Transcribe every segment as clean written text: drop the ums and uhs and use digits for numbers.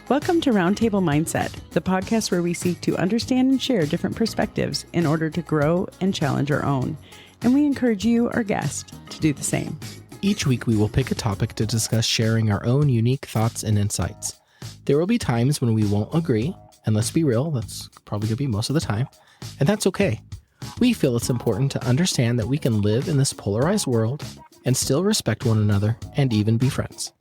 Welcome to Roundtable Mindset, the podcast where we seek to understand and share different perspectives in order to grow and challenge our own. And we encourage you, our guest, to do the same. Each week, we will pick a topic to discuss, sharing our own unique thoughts and insights. There will be times when we won't agree, and let's be real, that's probably going to be most of the time, and that's okay. We feel it's important to understand that we can live in this polarized world and still respect one another and even be friends.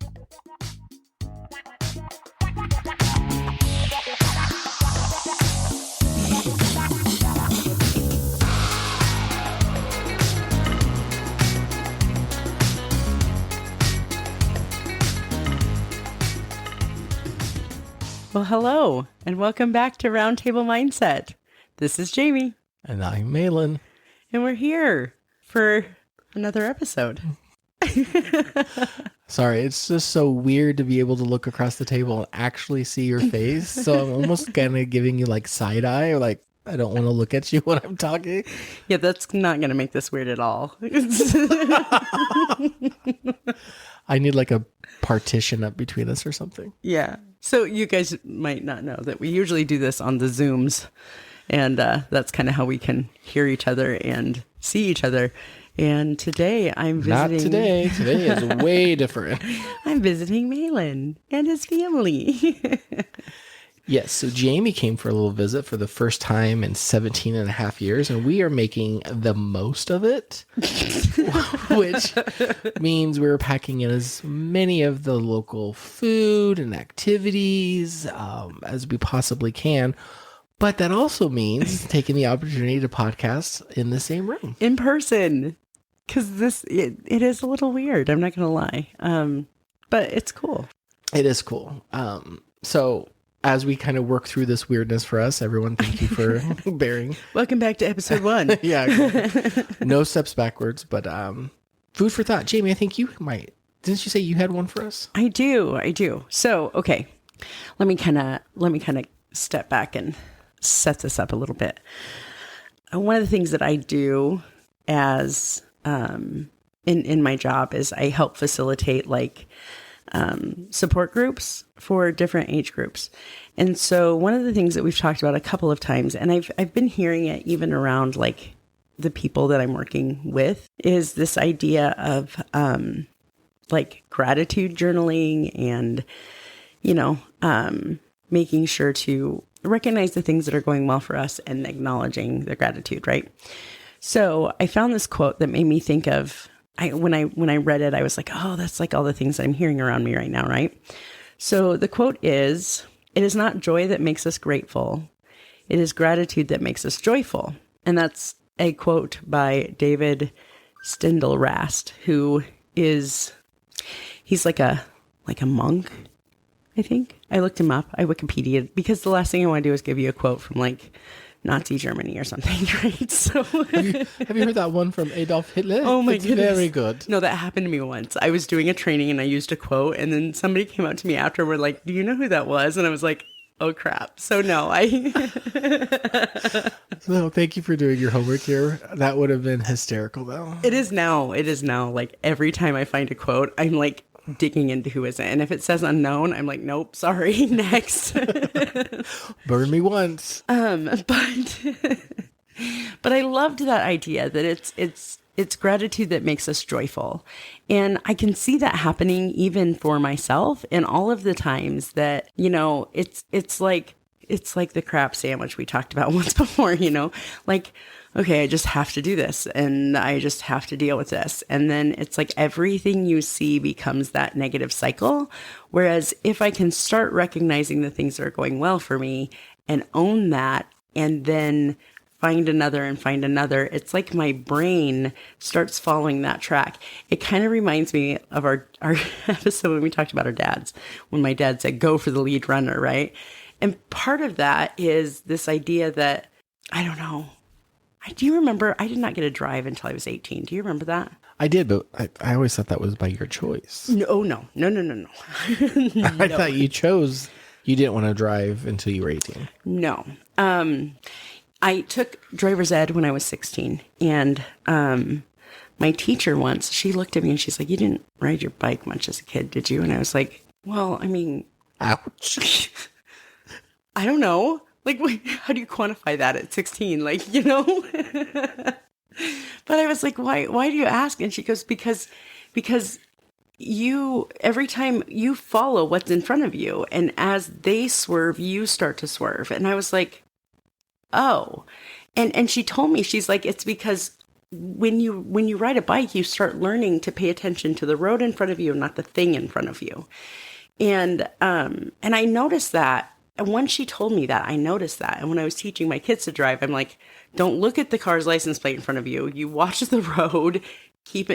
Well, hello, and welcome back to Roundtable Mindset. This is Jamie. And I'm Mahlon. And we're here for another episode. Sorry, it's just so weird to be able to look across the table and actually see your face. So I'm almost kind of giving you like side eye, or like I don't want to look at you when I'm talking. Yeah, that's not going to make this weird at all. I need like a partition up between us or something. Yeah. So you guys might not know that we usually do this on the Zooms, and that's kind of how we can hear each other and see each other. And today I'm visiting... Not today. Today is way different. I'm visiting Mahlon and his family. Yes, so Jamie came for a little visit for the first time in 17 and a half years, and we are making the most of it, which means we're packing in as many of the local food and activities as we possibly can. But that also means taking the opportunity to podcast in the same room. In person. Because it is a little weird, I'm not going to lie. But it's cool. It is cool. So... as we kind of work through this weirdness for us, everyone, thank you for bearing. Welcome back to episode 1. Yeah. Exactly. No steps backwards, but food for thought. Jamie, I think you might. Didn't you say you had one for us? I do. So, okay. Let me kind of step back and set this up a little bit. One of the things that I do as in my job is I help facilitate support groups for different age groups. And so one of the things that we've talked about a couple of times, and I've been hearing it even around like the people that I'm working with, is this idea of like gratitude journaling and, making sure to recognize the things that are going well for us and acknowledging the gratitude, right? So I found this quote that made me think of, when I read it, I was like, oh, that's like all the things I'm hearing around me right now, right? So the quote is, "It is not joy that makes us grateful. It is gratitude that makes us joyful." And that's a quote by David Steindl-Rast, who he's like a monk, I think. I looked him up. I Wikipedia'd, because the last thing I want to do is give you a quote from like Nazi Germany or something, right? So have you heard that one from Adolf Hitler? Oh my it's goodness. Very good. No, that happened to me once. I was doing a training and I used a quote, and then somebody came up to me afterward like, "Do you know who that was?" And I was like, oh crap. So no, So thank you for doing your homework here. That would have been hysterical though. It is now. Like every time I find a quote, I'm like digging into who is it. And if it says unknown, I'm like, nope, sorry, next. Burn me once. But I loved that idea that it's gratitude that makes us joyful. And I can see that happening even for myself in all of the times that, it's like the crap sandwich we talked about once before, like, okay, I just have to do this and I just have to deal with this. And then it's like everything you see becomes that negative cycle. Whereas if I can start recognizing the things that are going well for me and own that, and then find another, it's like my brain starts following that track. It kind of reminds me of our episode when we talked about our dads, when my dad said, go for the lead runner, right? And part of that is this idea that, I don't know, do you remember, I did not get a drive until I was 18. Do you remember that? I did, but I always thought that was by your choice. No. I thought you chose, you didn't want to drive until you were 18. No. I took driver's ed when I was 16, and my teacher once, she looked at me and she's like, "You didn't ride your bike much as a kid, did you?" And I was like, well, I mean, Ouch. I don't know. Like, how do you quantify that at 16? Like, But I was like, why do you ask? And she goes, because you, every time you follow what's in front of you, and as they swerve, you start to swerve. And I was like, oh. And she told me, she's like, it's because when you ride a bike, you start learning to pay attention to the road in front of you, not the thing in front of you. And I noticed that. And once she told me that, I noticed that. And when I was teaching my kids to drive, I'm like, don't look at the car's license plate in front of you. You watch the road, keep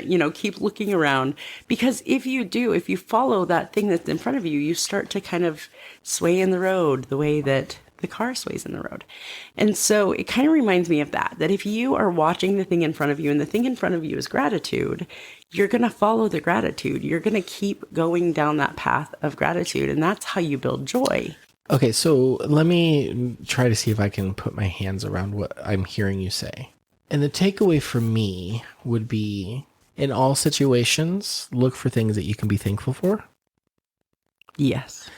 looking around. Because if you follow that thing that's in front of you, you start to kind of sway in the road the way that the car sways in the road. And so it kind of reminds me of that if you are watching the thing in front of you and the thing in front of you is gratitude, you're going to follow the gratitude. You're going to keep going down that path of gratitude. And that's how you build joy. Okay, so let me try to see if I can put my hands around what I'm hearing you say. And the takeaway for me would be, in all situations, look for things that you can be thankful for. Yes.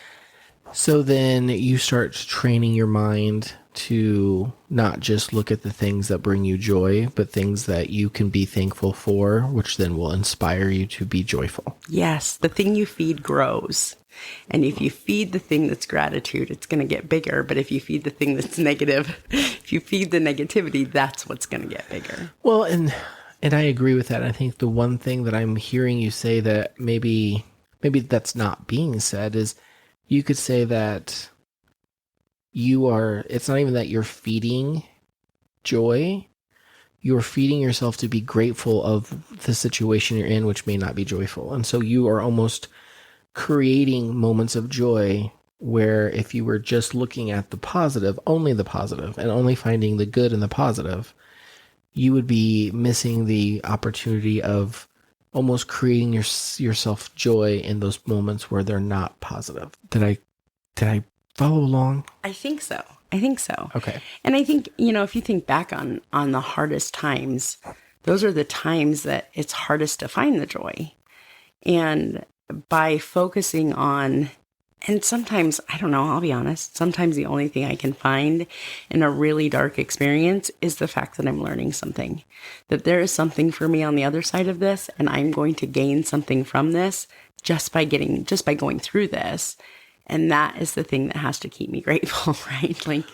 So then you start training your mind to not just look at the things that bring you joy, but things that you can be thankful for, which then will inspire you to be joyful. Yes, the thing you feed grows. And if you feed the thing that's gratitude, it's going to get bigger. But if you feed the thing that's negative, if you feed the negativity, that's what's going to get bigger. Well, and I agree with that. I think the one thing that I'm hearing you say that maybe that's not being said is you could say that it's not even that you're feeding joy. You're feeding yourself to be grateful of the situation you're in, which may not be joyful. And so you are almost creating moments of joy where if you were just looking at the positive, and only finding the good in the positive, you would be missing the opportunity of almost creating yourself joy in those moments where they're not positive. Did I follow along? I think so. Okay. And I think, if you think back on the hardest times, those are the times that it's hardest to find the joy. And by focusing on, and sometimes, I don't know, I'll be honest, sometimes the only thing I can find in a really dark experience is the fact that I'm learning something, that there is something for me on the other side of this, and I'm going to gain something from this just by going through this. And that is the thing that has to keep me grateful, right?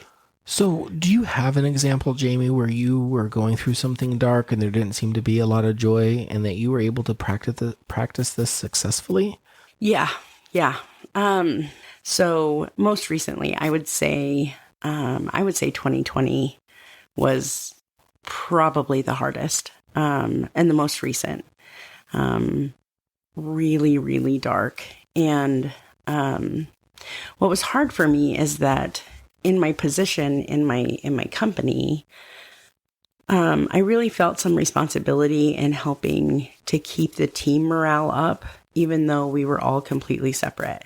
So do you have an example, Jamie, where you were going through something dark and there didn't seem to be a lot of joy and that you were able to practice this successfully? Yeah. So most recently, I would say 2020 was probably the hardest, and the most recent, really, really dark. And what was hard for me is that in my position in my company, I really felt some responsibility in helping to keep the team morale up, even though we were all completely separate.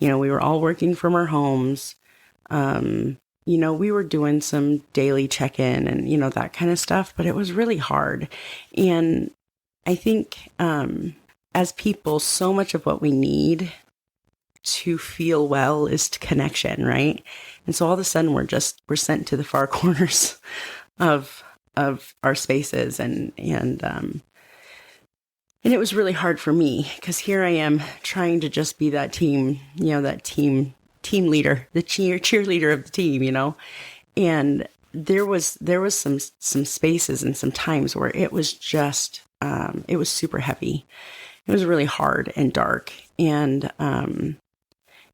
We were all working from our homes. We were doing some daily check-in and, that kind of stuff, but it was really hard. And I think as people, so much of what we need to feel well is connection, right? And so all of a sudden we're sent to the far corners of our spaces, and it was really hard for me because here I am trying to just be that team, that team leader, the cheerleader of the team, and there was some spaces and some times where it was just it was super heavy. It was really hard and dark, and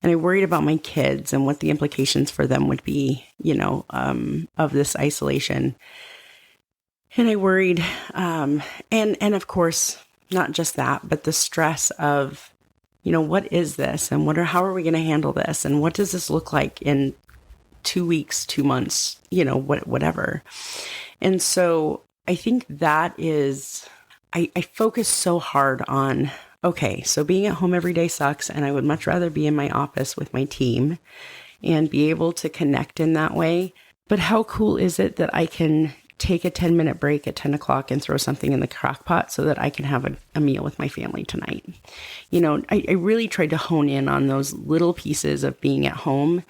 I worried about my kids and what the implications for them would be, of this isolation. And I worried, and of course, not just that, but the stress of, what is this, and how are we going to handle this, and what does this look like in 2 weeks, 2 months, whatever. And so I think that is, I focus so hard on, okay, so being at home every day sucks, and I would much rather be in my office with my team and be able to connect in that way. But how cool is it that I can take a 10-minute break at 10 o'clock and throw something in the crock pot so that I can have a meal with my family tonight. I really tried to hone in on those little pieces of being at home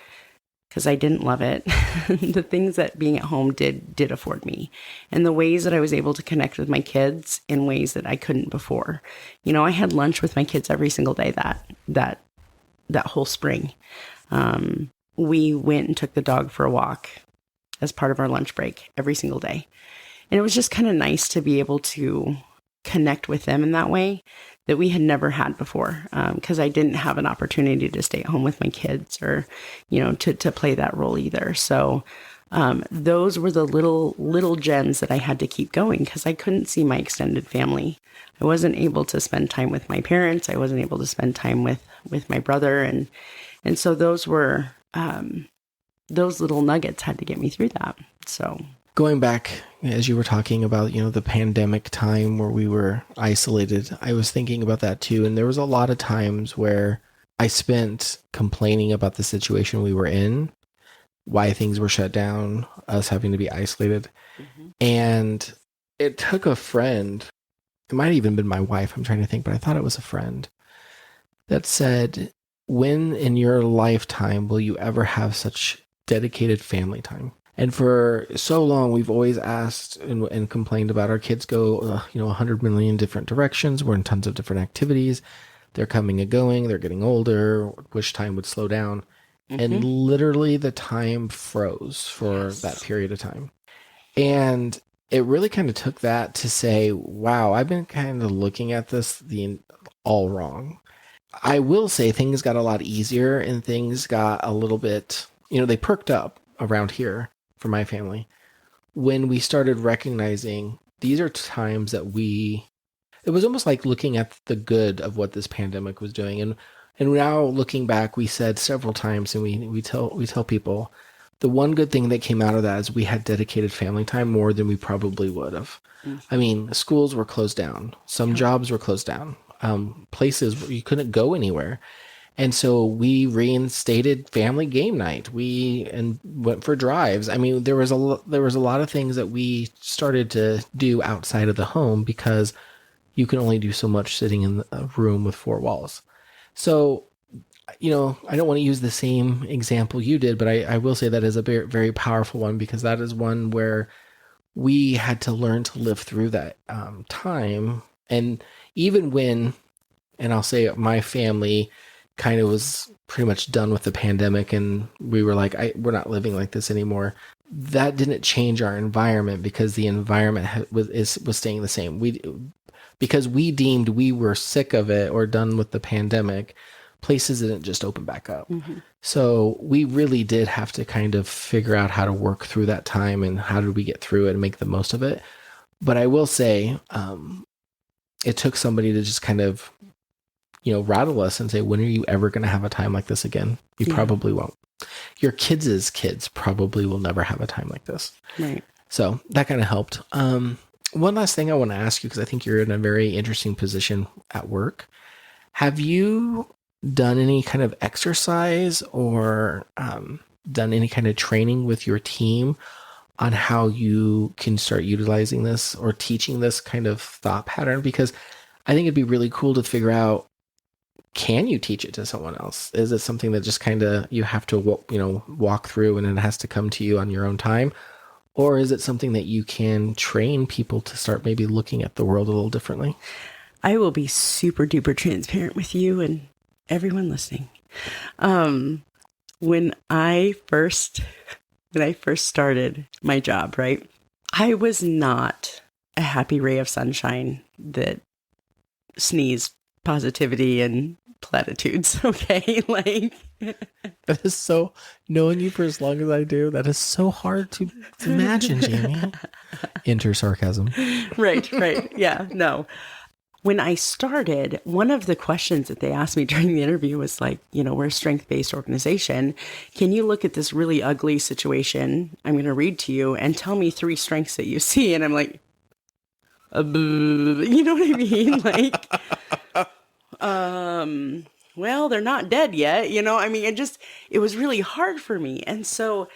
because I didn't love it. The things that being at home did afford me, and the ways that I was able to connect with my kids in ways that I couldn't before. I had lunch with my kids every single day that whole spring. We went and took the dog for a walk as part of our lunch break every single day. And it was just kind of nice to be able to connect with them in that way that we had never had before, because I didn't have an opportunity to stay at home with my kids or, to play that role either. So those were the little gems that I had to keep going because I couldn't see my extended family. I wasn't able to spend time with my parents. I wasn't able to spend time with my brother. And so those were, those little nuggets had to get me through that. So going back, as you were talking about, the pandemic time where we were isolated, I was thinking about that too. And there was a lot of times where I spent complaining about the situation we were in, why things were shut down, us having to be isolated. Mm-hmm. And it took a friend, it might have even been my wife, I'm trying to think, but I thought it was a friend that said, when in your lifetime will you ever have such dedicated family time? And for so long, we've always asked and complained about our kids go, 100 million different directions. We're in tons of different activities. They're coming and going. They're getting older. Wish time would slow down. Mm-hmm. And literally the time froze for that period of time. And it really kind of took that to say, wow, I've been kind of looking at this all wrong. I will say things got a lot easier and things got a little bit, they perked up around here for my family when we started recognizing these are times that it was almost like looking at the good of what this pandemic was doing. And now looking back, we said several times, and we tell people the one good thing that came out of that is we had dedicated family time more than we probably would have. Mm-hmm. I mean, schools were closed down. Some jobs were closed down. Places where you couldn't go anywhere. And so we reinstated family game night. And went for drives. I mean, there was a lot of things that we started to do outside of the home because you can only do so much sitting in a room with four walls. So, I don't want to use the same example you did, but I will say that is a very, very powerful one because that is one where we had to learn to live through that time. And even when, and I'll say my family kind of was pretty much done with the pandemic and we were like, we're not living like this anymore. That didn't change our environment because the environment was staying the same. Because we deemed we were sick of it or done with the pandemic, places didn't just open back up. Mm-hmm. So we really did have to kind of figure out how to work through that time and how did we get through it and make the most of it. But I will say, it took somebody to just kind of rattle us and say, when are you ever going to have a time like this again? You probably won't. Your kids' kids probably will never have a time like this. Right. So that kind of helped. One last thing I want to ask you, because I think you're in a very interesting position at work. Have you done any kind of exercise or done any kind of training with your team on how you can start utilizing this or teaching this kind of thought pattern? Because I think it'd be really cool to figure out, can you teach it to someone else? Is it something that just kind of you have to walk through and it has to come to you on your own time? Or is it something that you can train people to start maybe looking at the world a little differently? I will be super duper transparent with you and everyone listening. When I first started my job, right, I was not a happy ray of sunshine that sneezed positivity and platitudes. Okay. That is so, knowing you for as long as I do, that is so hard to imagine, Jamie. Enter sarcasm. Right. Yeah, no. When I started, one of the questions that they asked me during the interview was like, we're a strength-based organization. Can you look at this really ugly situation I'm going to read to you and tell me 3 strengths that you see? And I'm like, you know what I mean? Well, they're not dead yet. It was really hard for me. And so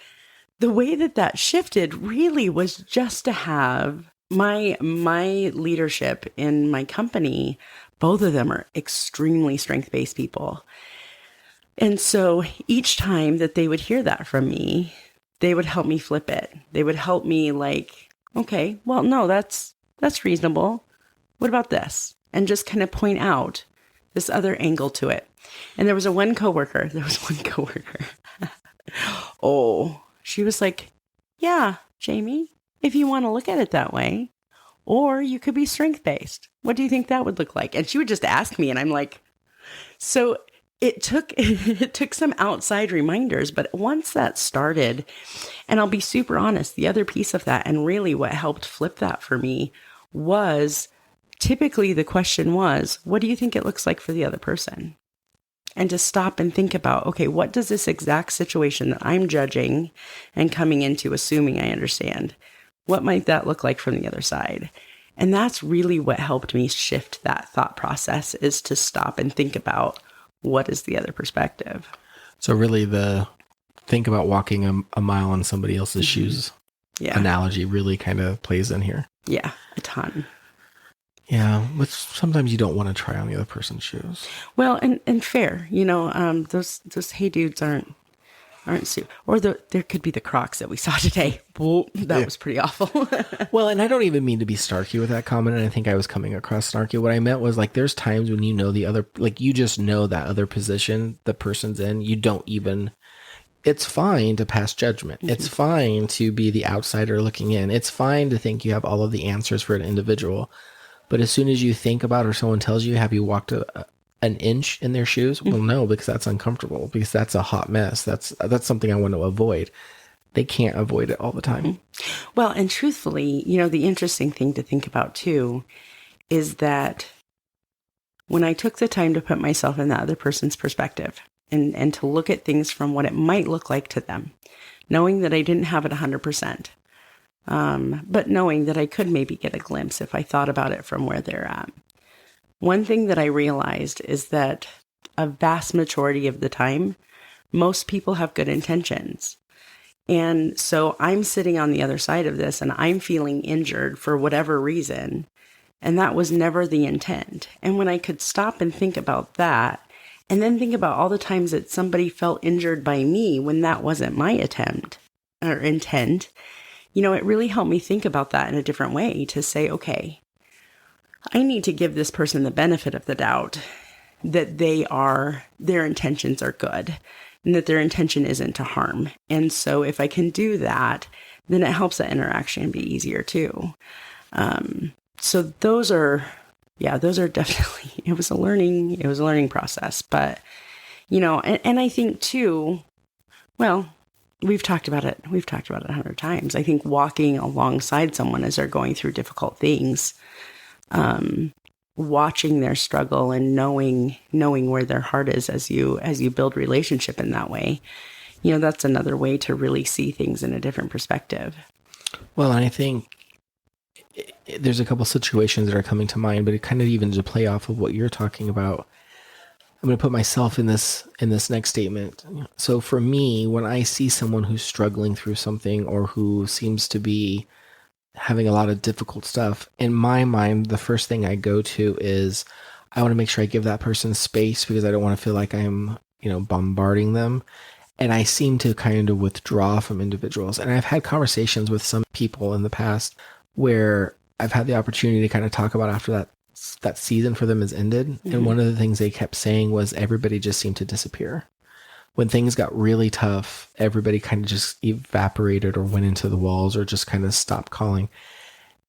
the way that shifted really was just to have my leadership in my company. Both of them are extremely strength-based people. And so each time that they would hear that from me, they would help me flip it. They would help me like, okay, well, no, that's reasonable. What about this? And just kind of point out this other angle to it. And there was one coworker. Oh, she was like, yeah, Jamie, if you want to look at it that way, or you could be strength-based. What do you think that would look like? And she would just ask me, and I'm like, so it took some outside reminders, but once that started, and I'll be super honest, the other piece of that, and really what helped flip that for me, was typically the question was, what do you think it looks like for the other person? And to stop and think about, okay, what does this exact situation that I'm judging and coming into assuming I understand, what might that look like from the other side? And that's really what helped me shift that thought process, is to stop and think about, what is the other perspective? So really think about walking a mile in somebody else's shoes analogy really kind of plays in here. Yeah, a ton. Yeah, but sometimes you don't want to try on the other person's shoes. Well, and fair, those hey dudes aren't or there could be the Crocs that we saw today. Whoa, that was pretty awful. Well, and I don't even mean to be snarky with that comment, and I think I was coming across snarky. What I meant was like, there's times when the other, like you just know that other position the person's in. You don't even. It's fine to pass judgment. Mm-hmm. It's fine to be the outsider looking in. It's fine to think you have all of the answers for an individual. But as soon as you think about, or someone tells you, have you walked an inch in their shoes? Well, no, because that's uncomfortable, because that's a hot mess. That's something I want to avoid. They can't avoid it all the time. Mm-hmm. Well, and truthfully, the interesting thing to think about too is that when I took the time to put myself in that other person's perspective and to look at things from what it might look like to them, knowing that I didn't have it 100%, but knowing that I could maybe get a glimpse if I thought about it from where they're at. One thing that I realized is that a vast majority of the time, most people have good intentions. And so I'm sitting on the other side of this and I'm feeling injured for whatever reason. And that was never the intent. And when I could stop and think about that, and then think about all the times that somebody felt injured by me when that wasn't my attempt or intent, it really helped me think about that in a different way, to say, okay, I need to give this person the benefit of the doubt that their intentions are good and that their intention isn't to harm. And so if I can do that, then it helps that interaction be easier too. So those are definitely, it was a learning process, but, and I think too, well, we've talked about it 100 times. I think walking alongside someone as they're going through difficult things, watching their struggle and knowing where their heart is as you build relationship in that way, that's another way to really see things in a different perspective. Well, I think there's a couple situations that are coming to mind, but it kind of even to play off of what you're talking about. I'm going to put myself in this next statement. So for me, when I see someone who's struggling through something or who seems to be having a lot of difficult stuff, in my mind, the first thing I go to is I want to make sure I give that person space, because I don't want to feel like I'm, bombarding them. And I seem to kind of withdraw from individuals. And I've had conversations with some people in the past where I've had the opportunity to kind of talk about after that season for them has ended. Mm-hmm. And one of the things they kept saying was everybody just seemed to disappear. When things got really tough, everybody kind of just evaporated or went into the walls or just kind of stopped calling.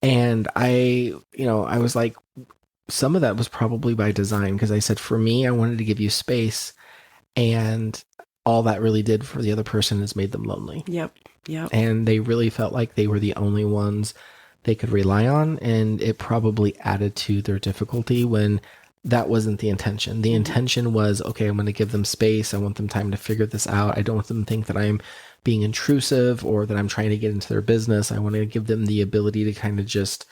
And I was like, some of that was probably by design, because I said, for me, I wanted to give you space, and all that really did for the other person is made them lonely. Yep. And they really felt like they were the only ones they could rely on, and it probably added to their difficulty when that wasn't the intention. The intention was, okay, I'm going to give them space. I want them time to figure this out. I don't want them to think that I'm being intrusive or that I'm trying to get into their business. I want to give them the ability to kind of just,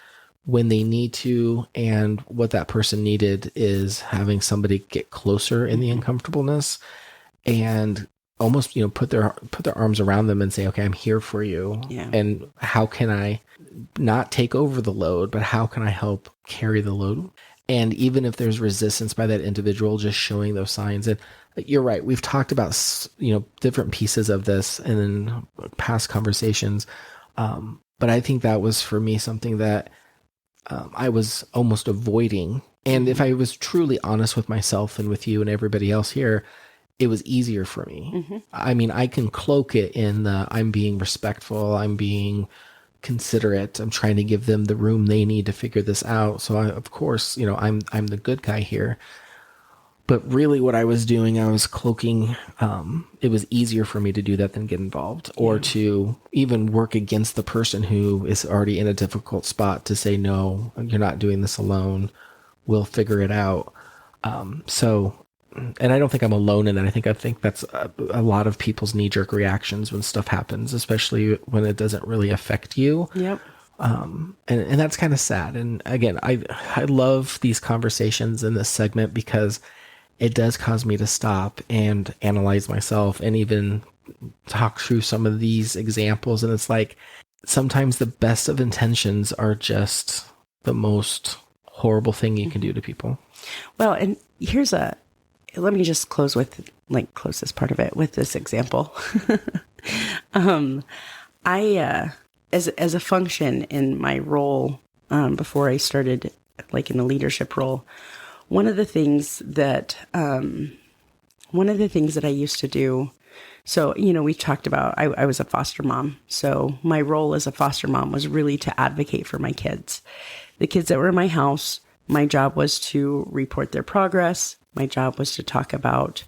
when they need to, and what that person needed is having somebody get closer in the uncomfortableness and almost, put their arms around them and say, okay, I'm here for you. Yeah. And how can I not take over the load, but how can I help carry the load? And even if there's resistance by that individual, just showing those signs. And you're right. We've talked about, different pieces of this in past conversations. But I think that was for me something that I was almost avoiding. And if I was truly honest with myself and with you and everybody else here, it was easier for me. Mm-hmm. I mean, I can cloak it in the I'm being respectful, I'm being considerate, I'm trying to give them the room they need to figure this out. So of course, I'm the good guy here. But really what I was doing, I was cloaking. It was easier for me to do that than get involved or to even work against the person who is already in a difficult spot to say, no, you're not doing this alone. We'll figure it out. And I don't think I'm alone in that. I think that's a lot of people's knee-jerk reactions when stuff happens, especially when it doesn't really affect you. Yep. And that's kind of sad. And again, I love these conversations in this segment because it does cause me to stop and analyze myself and even talk through some of these examples. And it's like sometimes the best of intentions are just the most horrible thing you can do to people. Well, and let me just close this part of it with this example. I, as a function in my role, before I started in a leadership role, one of the things that I used to do, so, we talked about, I was a foster mom. So my role as a foster mom was really to advocate for my kids. The kids that were in my house, my job was to report their progress. My job was to talk about,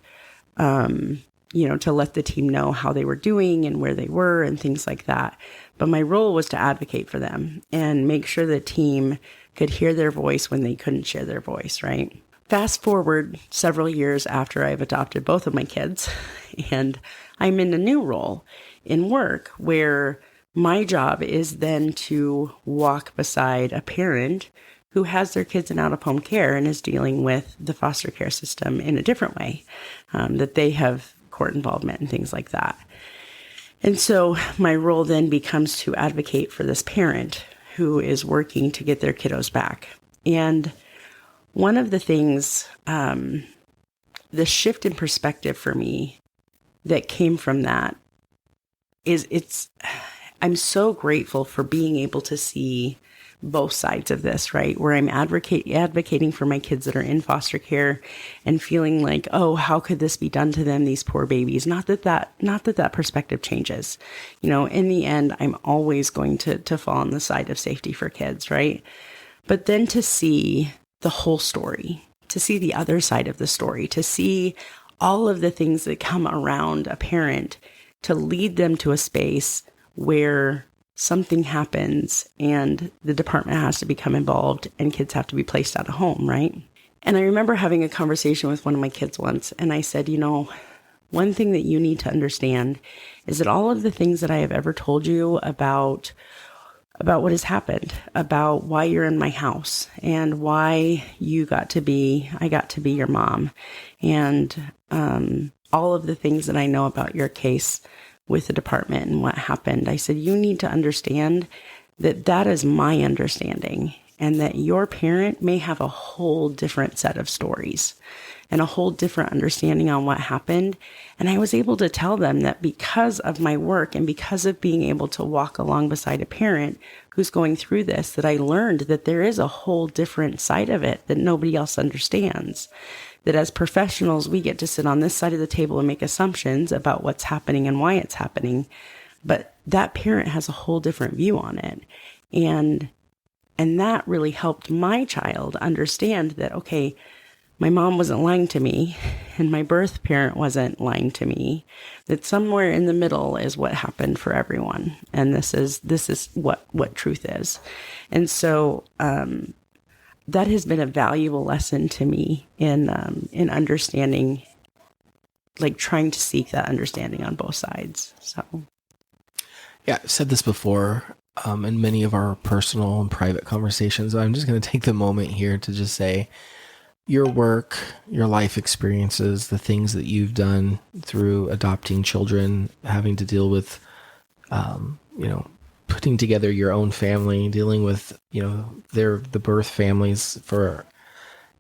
to let the team know how they were doing and where they were and things like that. But my role was to advocate for them and make sure the team could hear their voice when they couldn't share their voice, right? Fast forward several years after I've adopted both of my kids, and I'm in a new role in work where my job is then to walk beside a parent who has their kids in out-of-home care and is dealing with the foster care system in a different way, that they have court involvement and things like that. And so my role then becomes to advocate for this parent who is working to get their kiddos back. And one of the things, the shift in perspective for me that came from that is I'm so grateful for being able to see both sides of this, right? Where I'm advocating for my kids that are in foster care and feeling like, oh, how could this be done to them, these poor babies? Not that perspective changes. In the end, I'm always going to fall on the side of safety for kids, right? But then to see the whole story, to see the other side of the story, to see all of the things that come around a parent, to lead them to a space where something happens and the department has to become involved and kids have to be placed out of home, right? And I remember having a conversation with one of my kids once, and I said, one thing that you need to understand is that all of the things that I have ever told you about what has happened, about why you're in my house and why I got to be your mom, and all of the things that I know about your case with the department and what happened. I said, you need to understand that is my understanding, and that your parent may have a whole different set of stories and a whole different understanding on what happened. And I was able to tell them that because of my work and because of being able to walk along beside a parent who's going through this, that I learned that there is a whole different side of it that nobody else understands. That as professionals, we get to sit on this side of the table and make assumptions about what's happening and why it's happening. But that parent has a whole different view on it. And that really helped my child understand that, okay, my mom wasn't lying to me and my birth parent wasn't lying to me, that somewhere in the middle is what happened for everyone. And this is what truth is. And so, that has been a valuable lesson to me in understanding, trying to seek that understanding on both sides. So, yeah, I've said this before in many of our personal and private conversations. I'm just going to take the moment here to just say, your work, your life experiences, the things that you've done through adopting children, having to deal with, putting together your own family, dealing with, the birth families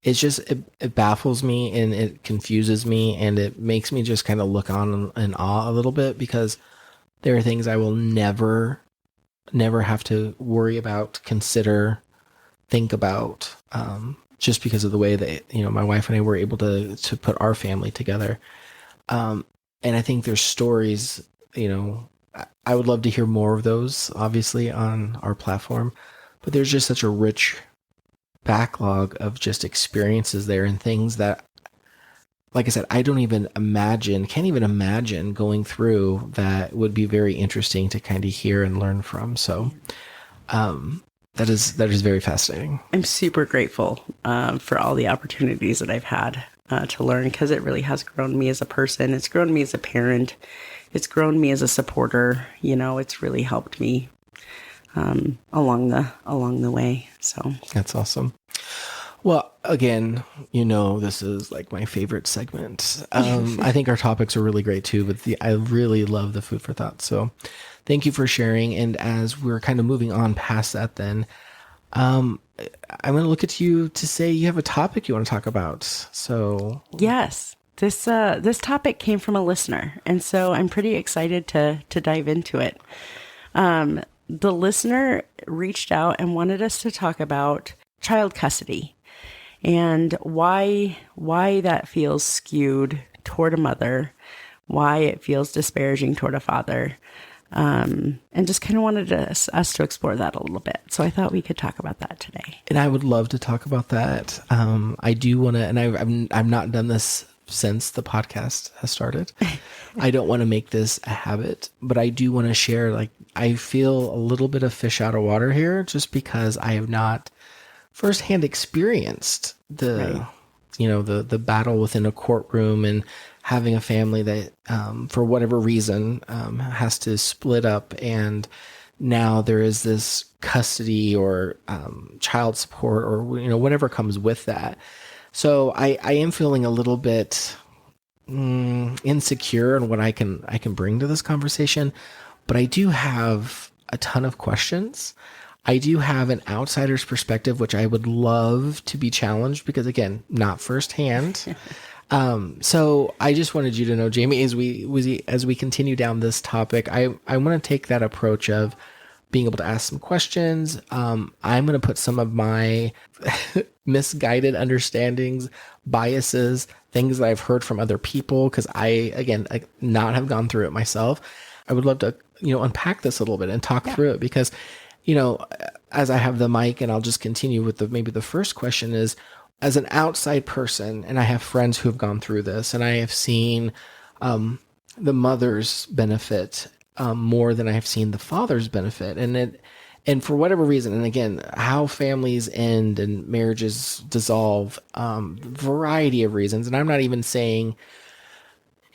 it baffles me and it confuses me and it makes me just kind of look on in awe a little bit, because there are things I will never have to worry about, consider, think about, just because of the way that, my wife and I were able to put our family together. And I think there's stories, I would love to hear more of those, obviously, on our platform, but there's just such a rich backlog of just experiences there and things that, like I said, I can't even imagine going through, that would be very interesting to kind of hear and learn from. So, that is very fascinating. I'm super grateful for all the opportunities that I've had to learn, because it really has grown me as a person. It's grown me as a parent. It's grown me as a supporter. It's really helped me along the way. So that's awesome. Well, again, this is like my favorite segment. I think our topics are really great too, but I really love the food for thought. So thank you for sharing. And as we're kind of moving on past that, then I'm going to look at you to say you have a topic you want to talk about. So yes, this topic came from a listener, and so I'm pretty excited to dive into it. The listener reached out and wanted us to talk about child custody and why that feels skewed toward a mother, why it feels disparaging toward a father, and just kind of wanted us to explore that a little bit. So I thought we could talk about that today. And I would love to talk about that. I do want to, and I've not done this since the podcast has started. I don't want to make this a habit, but I do want to share, like, I feel a little bit of fish out of water here, just because I have not firsthand experienced the battle within a courtroom and having a family that, for whatever reason, has to split up. And now there is this custody or child support or, whatever comes with that. So I am feeling a little bit insecure in what I can bring to this conversation, but I do have a ton of questions. I do have an outsider's perspective, which I would love to be challenged, because again, not firsthand. So I just wanted you to know, Jamie, as we continue down this topic, I want to take that approach of being able to ask some questions. I'm going to put some of my misguided understandings, biases, things that I've heard from other people, because I not have gone through it myself. I would love to, unpack this a little bit and talk through it, because, as I have the mic, and I'll just continue with maybe the first question is, as an outside person, and I have friends who have gone through this, and I have seen the mother's benefit more than I have seen the father's benefit. And for whatever reason, and again, how families end and marriages dissolve, variety of reasons. And I'm not even saying,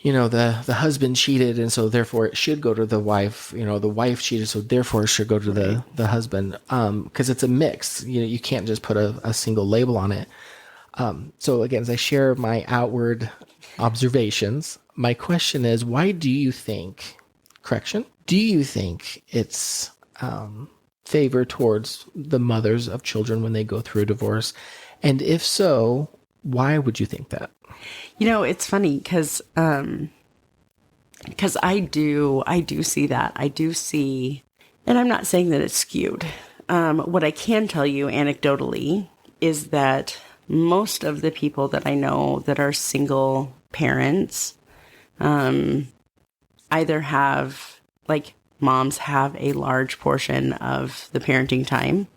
the husband cheated, and so therefore it should go to the wife, the wife cheated, so therefore it should go to the husband. Cause it's a mix, you can't just put a single label on it. So again, as I share my outward observations, my question is, why do you think it's, favor towards the mothers of children when they go through a divorce? And if so, why would you think that? It's funny because I do see that. I do see, and I'm not saying that it's skewed. What I can tell you anecdotally is that most of the people that I know that are single parents, either have, like, moms have a large portion of the parenting time,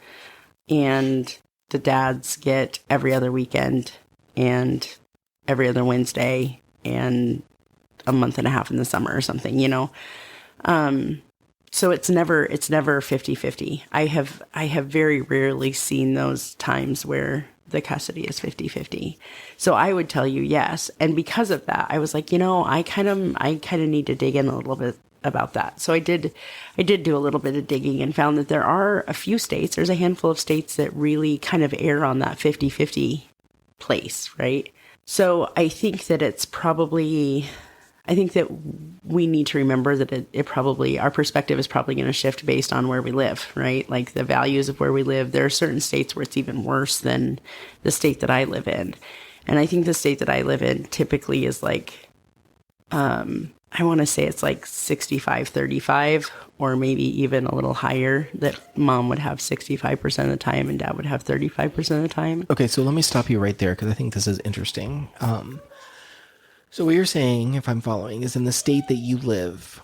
and the dads get every other weekend and every other Wednesday and a month and a half in the summer or something, So it's never 50-50. I have very rarely seen those times where the custody is 50-50. So I would tell you yes. And because of that, I was like, I kind of need to dig in a little bit about that. So I did do a little bit of digging and found that there are a few states, there's a handful of states that really kind of err on that 50-50 place, right? So I think that I think that we need to remember that it probably, our perspective is probably going to shift based on where we live, right? Like the values of where we live. There are certain states where it's even worse than the state that I live in. And I think the state that I live in typically is like, I want to say it's like 65-35, or maybe even a little higher, that mom would have 65% of the time and dad would have 35% of the time. Okay, so let me stop you right there because I think this is interesting. So what you're saying, if I'm following, is in the state that you live,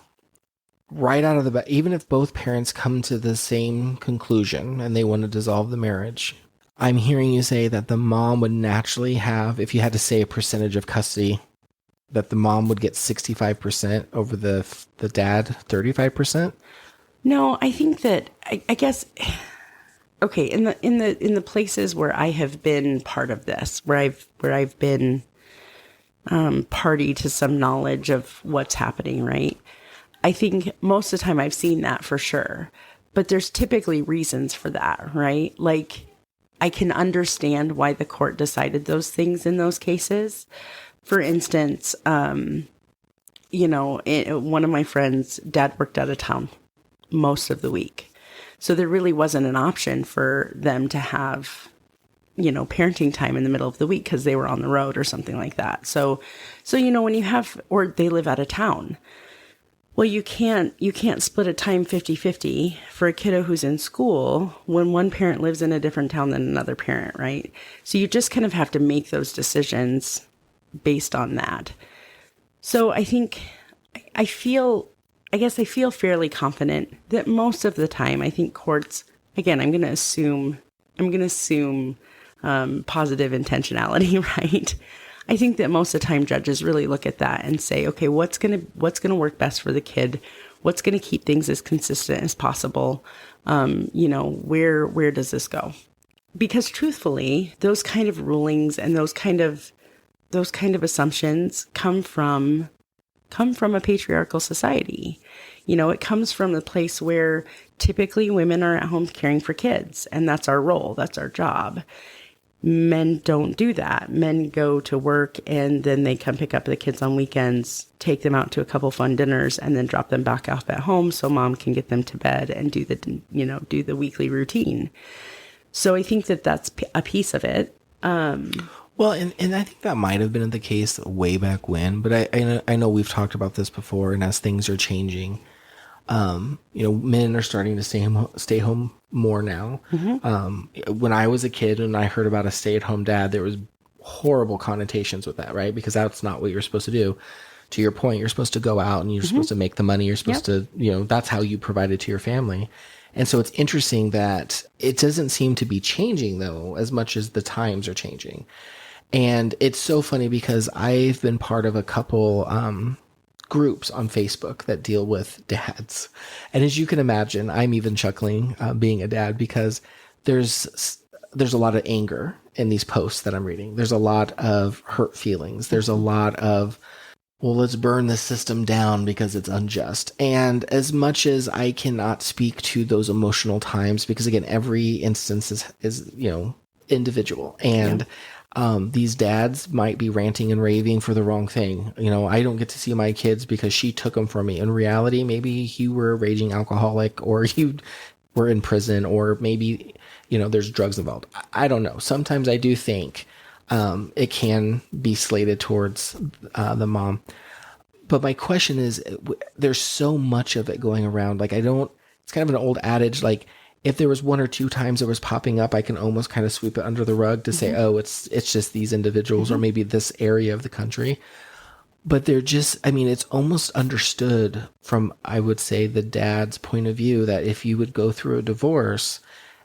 right out of the bat, even if both parents come to the same conclusion and they want to dissolve the marriage, I'm hearing you say that the mom would naturally have, if you had to say a percentage of custody, that the mom would get 65% over the dad 35%? No, I think that I guess okay, in the places where I have been part of this, where I've been party to some knowledge of what's happening, right? I think most of the time I've seen that for sure. But there's typically reasons for that, right? Like I can understand why the court decided those things in those cases. For instance, one of my friends' dad worked out of town most of the week. So there really wasn't an option for them to have, parenting time in the middle of the week because they were on the road or something like that. So, when you have, or they live out of town, well, you can't split a time 50-50 for a kiddo who's in school when one parent lives in a different town than another parent, right? So you just kind of have to make those decisions based on that. So I think I feel fairly confident that most of the time, I think courts, again, I'm going to assume positive intentionality, right? I think that most of the time judges really look at that and say, okay, what's going to work best for the kid? What's going to keep things as consistent as possible? Where does this go? Because truthfully, those kind of rulings and those kind of assumptions come from a patriarchal society. It comes from the place where typically women are at home caring for kids, and that's our role, that's our job. Men don't do that. Men go to work and then they come pick up the kids on weekends, take them out to a couple fun dinners, and then drop them back off at home so mom can get them to bed and do the weekly routine. So I think that that's a piece of it. Well, and I think that might have been the case way back when, but I know we've talked about this before, and as things are changing, men are starting to stay home more now. Mm-hmm. When I was a kid and I heard about a stay-at-home dad, there was horrible connotations with that, right? Because that's not what you're supposed to do. To your point, you're supposed to go out and you're supposed to make the money. You're supposed to, that's how you provide it to your family. And so it's interesting that it doesn't seem to be changing, though, as much as the times are changing. And it's so funny because I've been part of a couple groups on Facebook that deal with dads. And as you can imagine, I'm even chuckling being a dad because there's a lot of anger in these posts that I'm reading. There's a lot of hurt feelings. There's a lot of, well, let's burn the system down because it's unjust. And as much as I cannot speak to those emotional times, because again, every instance is individual. And these dads might be ranting and raving for the wrong thing. I don't get to see my kids because she took them from me. In reality, maybe you were a raging alcoholic, or you were in prison, or maybe, there's drugs involved. I don't know. Sometimes I do think it can be slated towards the mom. But my question is, there's so much of it going around. It's kind of an old adage, like, if there was one or two times it was popping up, I can almost kind of sweep it under the rug to say, oh, it's just these individuals or maybe this area of the country. But they're just, it's almost understood from, I would say, the dad's point of view that if you would go through a divorce,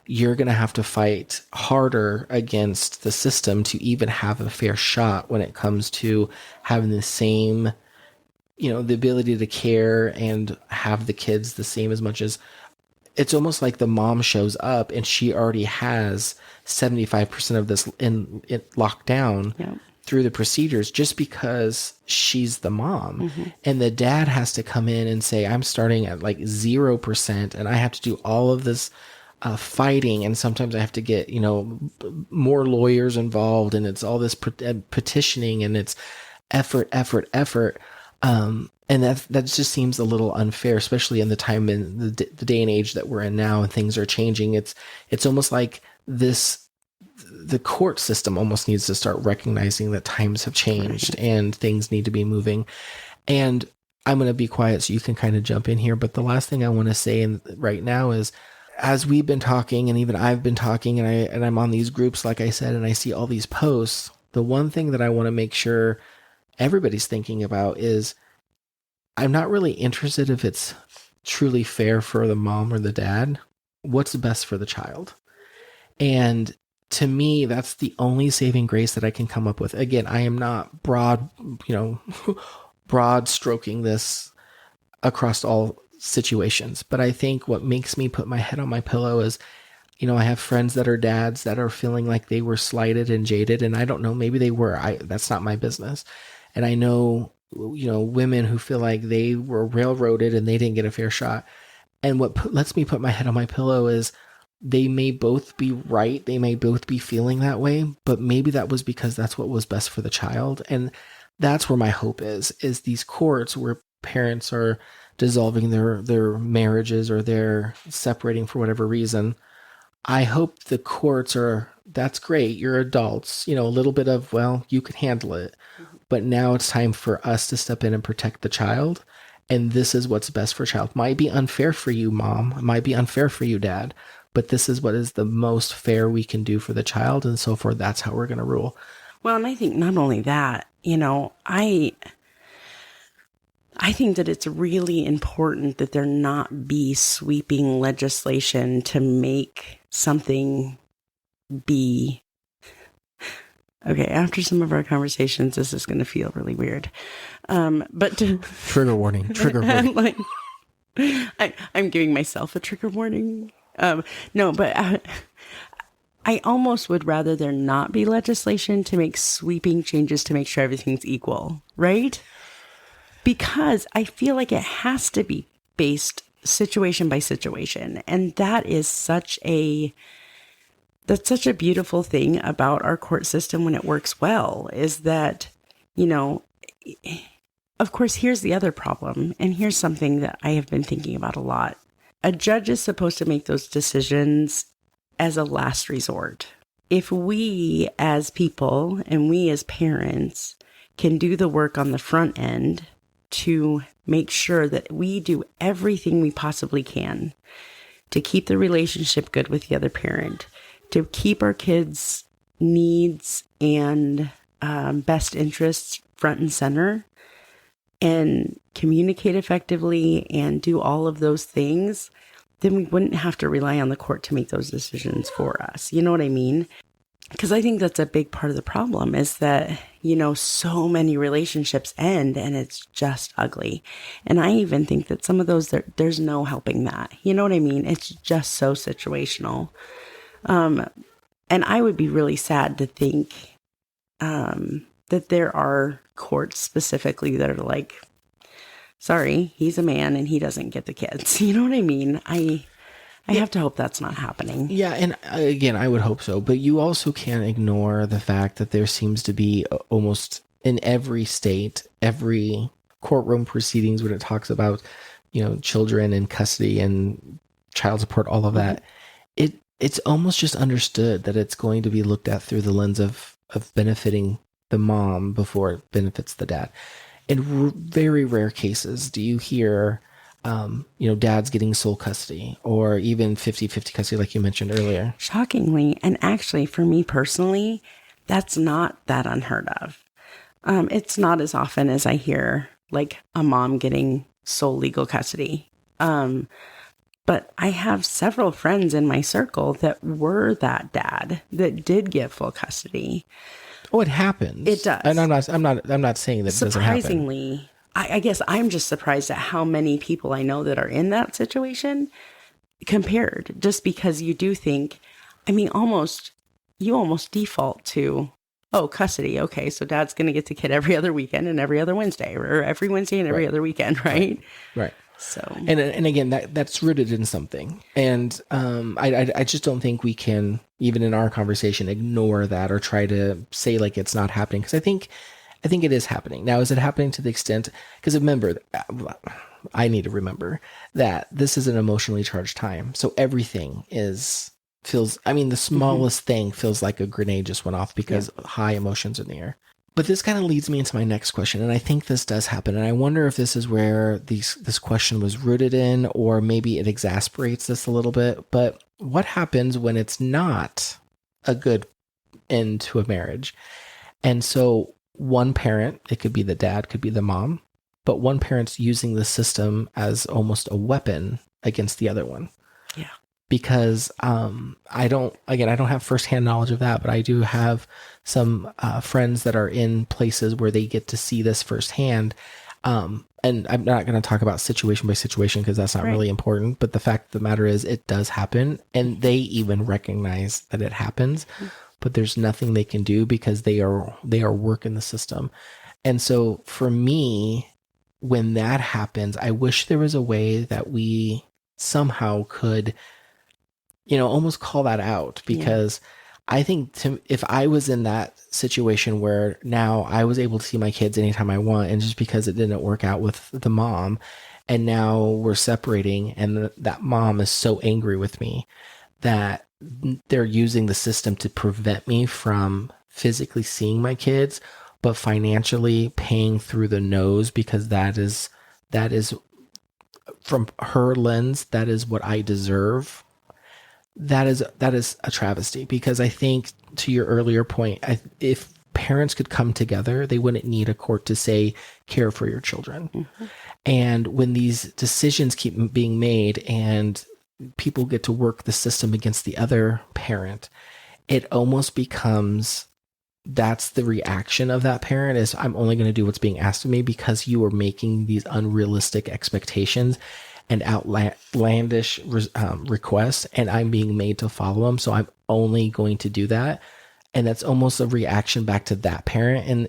you're going to have to fight harder against the system to even have a fair shot when it comes to having the same, the ability to care and have the kids the same as much as. It's almost like the mom shows up and she already has 75% of this in locked down through the procedures just because she's the mom. Mm-hmm. And the dad has to come in and say, I'm starting at like 0% and I have to do all of this fighting, and sometimes I have to get, more lawyers involved, and it's all this petitioning, and it's effort. And that just seems a little unfair, especially in the time in the day and age that we're in now, and things are changing. It's almost like the court system almost needs to start recognizing that times have changed and things need to be moving. And I'm going to be quiet so you can kind of jump in here. But the last thing I want to say right now is, as we've been talking, and even I've been talking, and I'm on these groups, like I said, and I see all these posts, the one thing that I want to make sure everybody's thinking about is, I'm not really interested if it's truly fair for the mom or the dad. What's best for the child? And to me, that's the only saving grace that I can come up with. Again, I am not broad stroking this across all situations, but I think what makes me put my head on my pillow is, I have friends that are dads that are feeling like they were slighted and jaded, and I don't know, maybe they were. That's not my business. And I know, women who feel like they were railroaded and they didn't get a fair shot. And what lets me put my head on my pillow is, they may both be right. They may both be feeling that way, but maybe that was because that's what was best for the child. And that's where my hope is these courts where parents are dissolving their marriages, or they're separating for whatever reason. I hope the courts that's great. You're adults, a little bit of, well, you can handle it, but now it's time for us to step in and protect the child. And this is what's best for child. Might be unfair for you, mom. It might be unfair for you, dad. But this is what is the most fair we can do for the child. And so forth. That's how we're going to rule. Well, and I think not only that, I think that it's really important that there not be sweeping legislation to make something be. Okay, after some of our conversations, this is going to feel really weird. But trigger warning. I'm giving myself a trigger warning. No, but I almost would rather there not be legislation to make sweeping changes to make sure everything's equal, right? Because I feel like it has to be based situation by situation. And that's such a beautiful thing about our court system when it works well, is that, of course, here's the other problem. And here's something that I have been thinking about a lot. A judge is supposed to make those decisions as a last resort. If we as people and we as parents can do the work on the front end to make sure that we do everything we possibly can to keep the relationship good with the other parent, to keep our kids' needs and best interests front and center, and communicate effectively and do all of those things, then we wouldn't have to rely on the court to make those decisions for us. You know what I mean? Because I think that's a big part of the problem, is that, so many relationships end and it's just ugly. And I even think that some of those, there's no helping that. You know what I mean? It's just so situational. And I would be really sad to think that there are courts specifically that are like, sorry, he's a man and he doesn't get the kids. You know what I mean? I have to hope that's not happening. Yeah, and again, I would hope so. But you also can't ignore the fact that there seems to be almost in every state, every courtroom proceedings when it talks about, children in custody and child support, all of that, it's almost just understood that it's going to be looked at through the lens of benefiting the mom before it benefits the dad. In very rare cases, do you hear, dads getting sole custody or even 50-50 custody, like you mentioned earlier. Shockingly, and actually for me personally, that's not that unheard of. It's not as often as I hear like a mom getting sole legal custody. But I have several friends in my circle that were that dad that did get full custody. Oh, it happens. It does. And I'm not saying that it doesn't happen. Surprisingly, I guess I'm just surprised at how many people I know that are in that situation compared, just because you do think, you almost default to, oh, custody. Okay, so dad's going to get the kid every other weekend and every other Wednesday, or every Wednesday and every other weekend, right? Right. So, And again, that's rooted in something. And I just don't think we can, even in our conversation, ignore that or try to say like it's not happening. Because I think it is happening. Now, is it happening to the extent? Because remember, I need to remember that this is an emotionally charged time. So everything feels. I mean, the smallest thing feels like a grenade just went off because high emotions in the air. But this kind of leads me into my next question, and I think this does happen. And I wonder if this is where this question was rooted in, or maybe it exasperates this a little bit. But what happens when it's not a good end to a marriage? And so one parent, it could be the dad, could be the mom, but one parent's using the system as almost a weapon against the other one. yeah. Because I don't have firsthand knowledge of that, but I do have some friends that are in places where they get to see this firsthand. And I'm not going to talk about situation by situation because that's not really important. But the fact of the matter is it does happen, and they even recognize that it happens, but there's nothing they can do because they are working the system. And so for me, when that happens, I wish there was a way that we somehow could almost call that out, because I think if I was in that situation where now I was able to see my kids anytime I want, and just because it didn't work out with the mom, and now we're separating, and that mom is so angry with me that they're using the system to prevent me from physically seeing my kids, but financially paying through the nose, because that is from her lens, that is what I deserve. That is a travesty, because I think, to your earlier point, if parents could come together, they wouldn't need a court to say care for your children. Mm-hmm. And when these decisions keep being made and people get to work the system against the other parent, it almost becomes, that's the reaction of that parent is, I'm only going to do what's being asked of me because you are making these unrealistic expectations and outlandish requests, and I'm being made to follow them. So I'm only going to do that. And that's almost a reaction back to that parent. And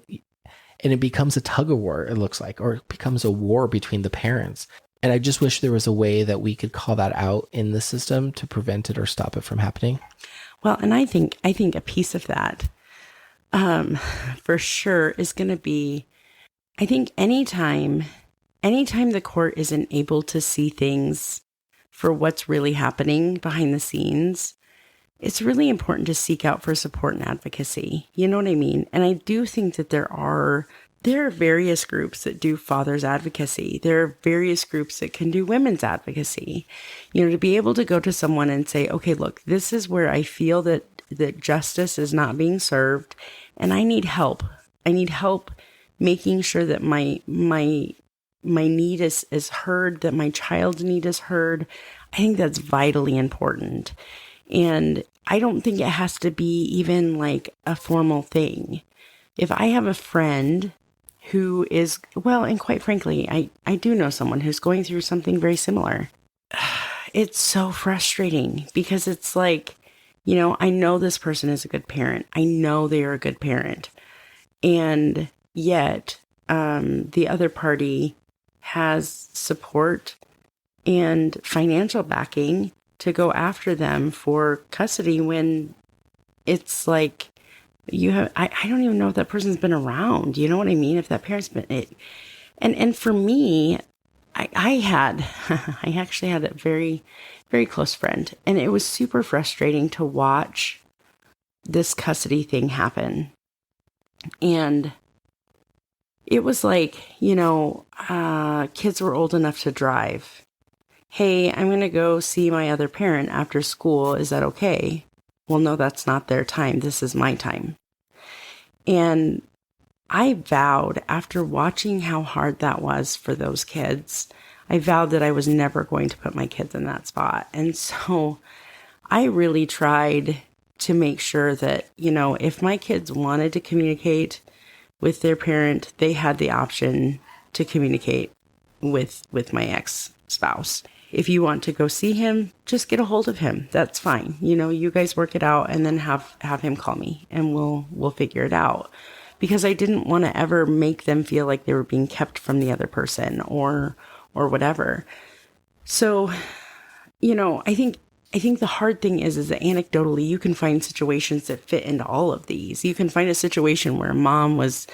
it becomes a tug of war, it looks like, or it becomes a war between the parents. And I just wish there was a way that we could call that out in the system to prevent it or stop it from happening. Well, and I think a piece of that, for sure, is going to be, I think anytime the court isn't able to see things for what's really happening behind the scenes, it's really important to seek out for support and advocacy. You know what I mean? And I do think that there are various groups that do father's advocacy. There are various groups that can do women's advocacy. To be able to go to someone and say, okay, look, this is where I feel that justice is not being served, and I need help. I need help making sure that my need is heard, that my child's need is heard. I think that's vitally important. And I don't think it has to be even like a formal thing. If I have a friend who is, well, and quite frankly, I do know someone who's going through something very similar. It's so frustrating because it's like, I know this person is a good parent. I know they are a good parent. And yet, the other party has support and financial backing to go after them for custody when it's like I don't even know if that person's been around. You know what I mean? If that parent's been it. And for me, I actually had a very, very close friend, and it was super frustrating to watch this custody thing happen. And it was like, kids were old enough to drive. Hey, I'm going to go see my other parent after school. Is that okay? Well, no, that's not their time. This is my time. And I vowed, after watching how hard that was for those kids, I vowed that I was never going to put my kids in that spot. And so I really tried to make sure that, if my kids wanted to communicate with their parent, they had the option to communicate with my ex-spouse. If you want to go see him, just get a hold of him. That's fine. You guys work it out, and then have him call me, and we'll figure it out. Because I didn't want to ever make them feel like they were being kept from the other person or or whatever. So, I think the hard thing is that anecdotally you can find situations that fit into all of these. You can find a situation where a mom was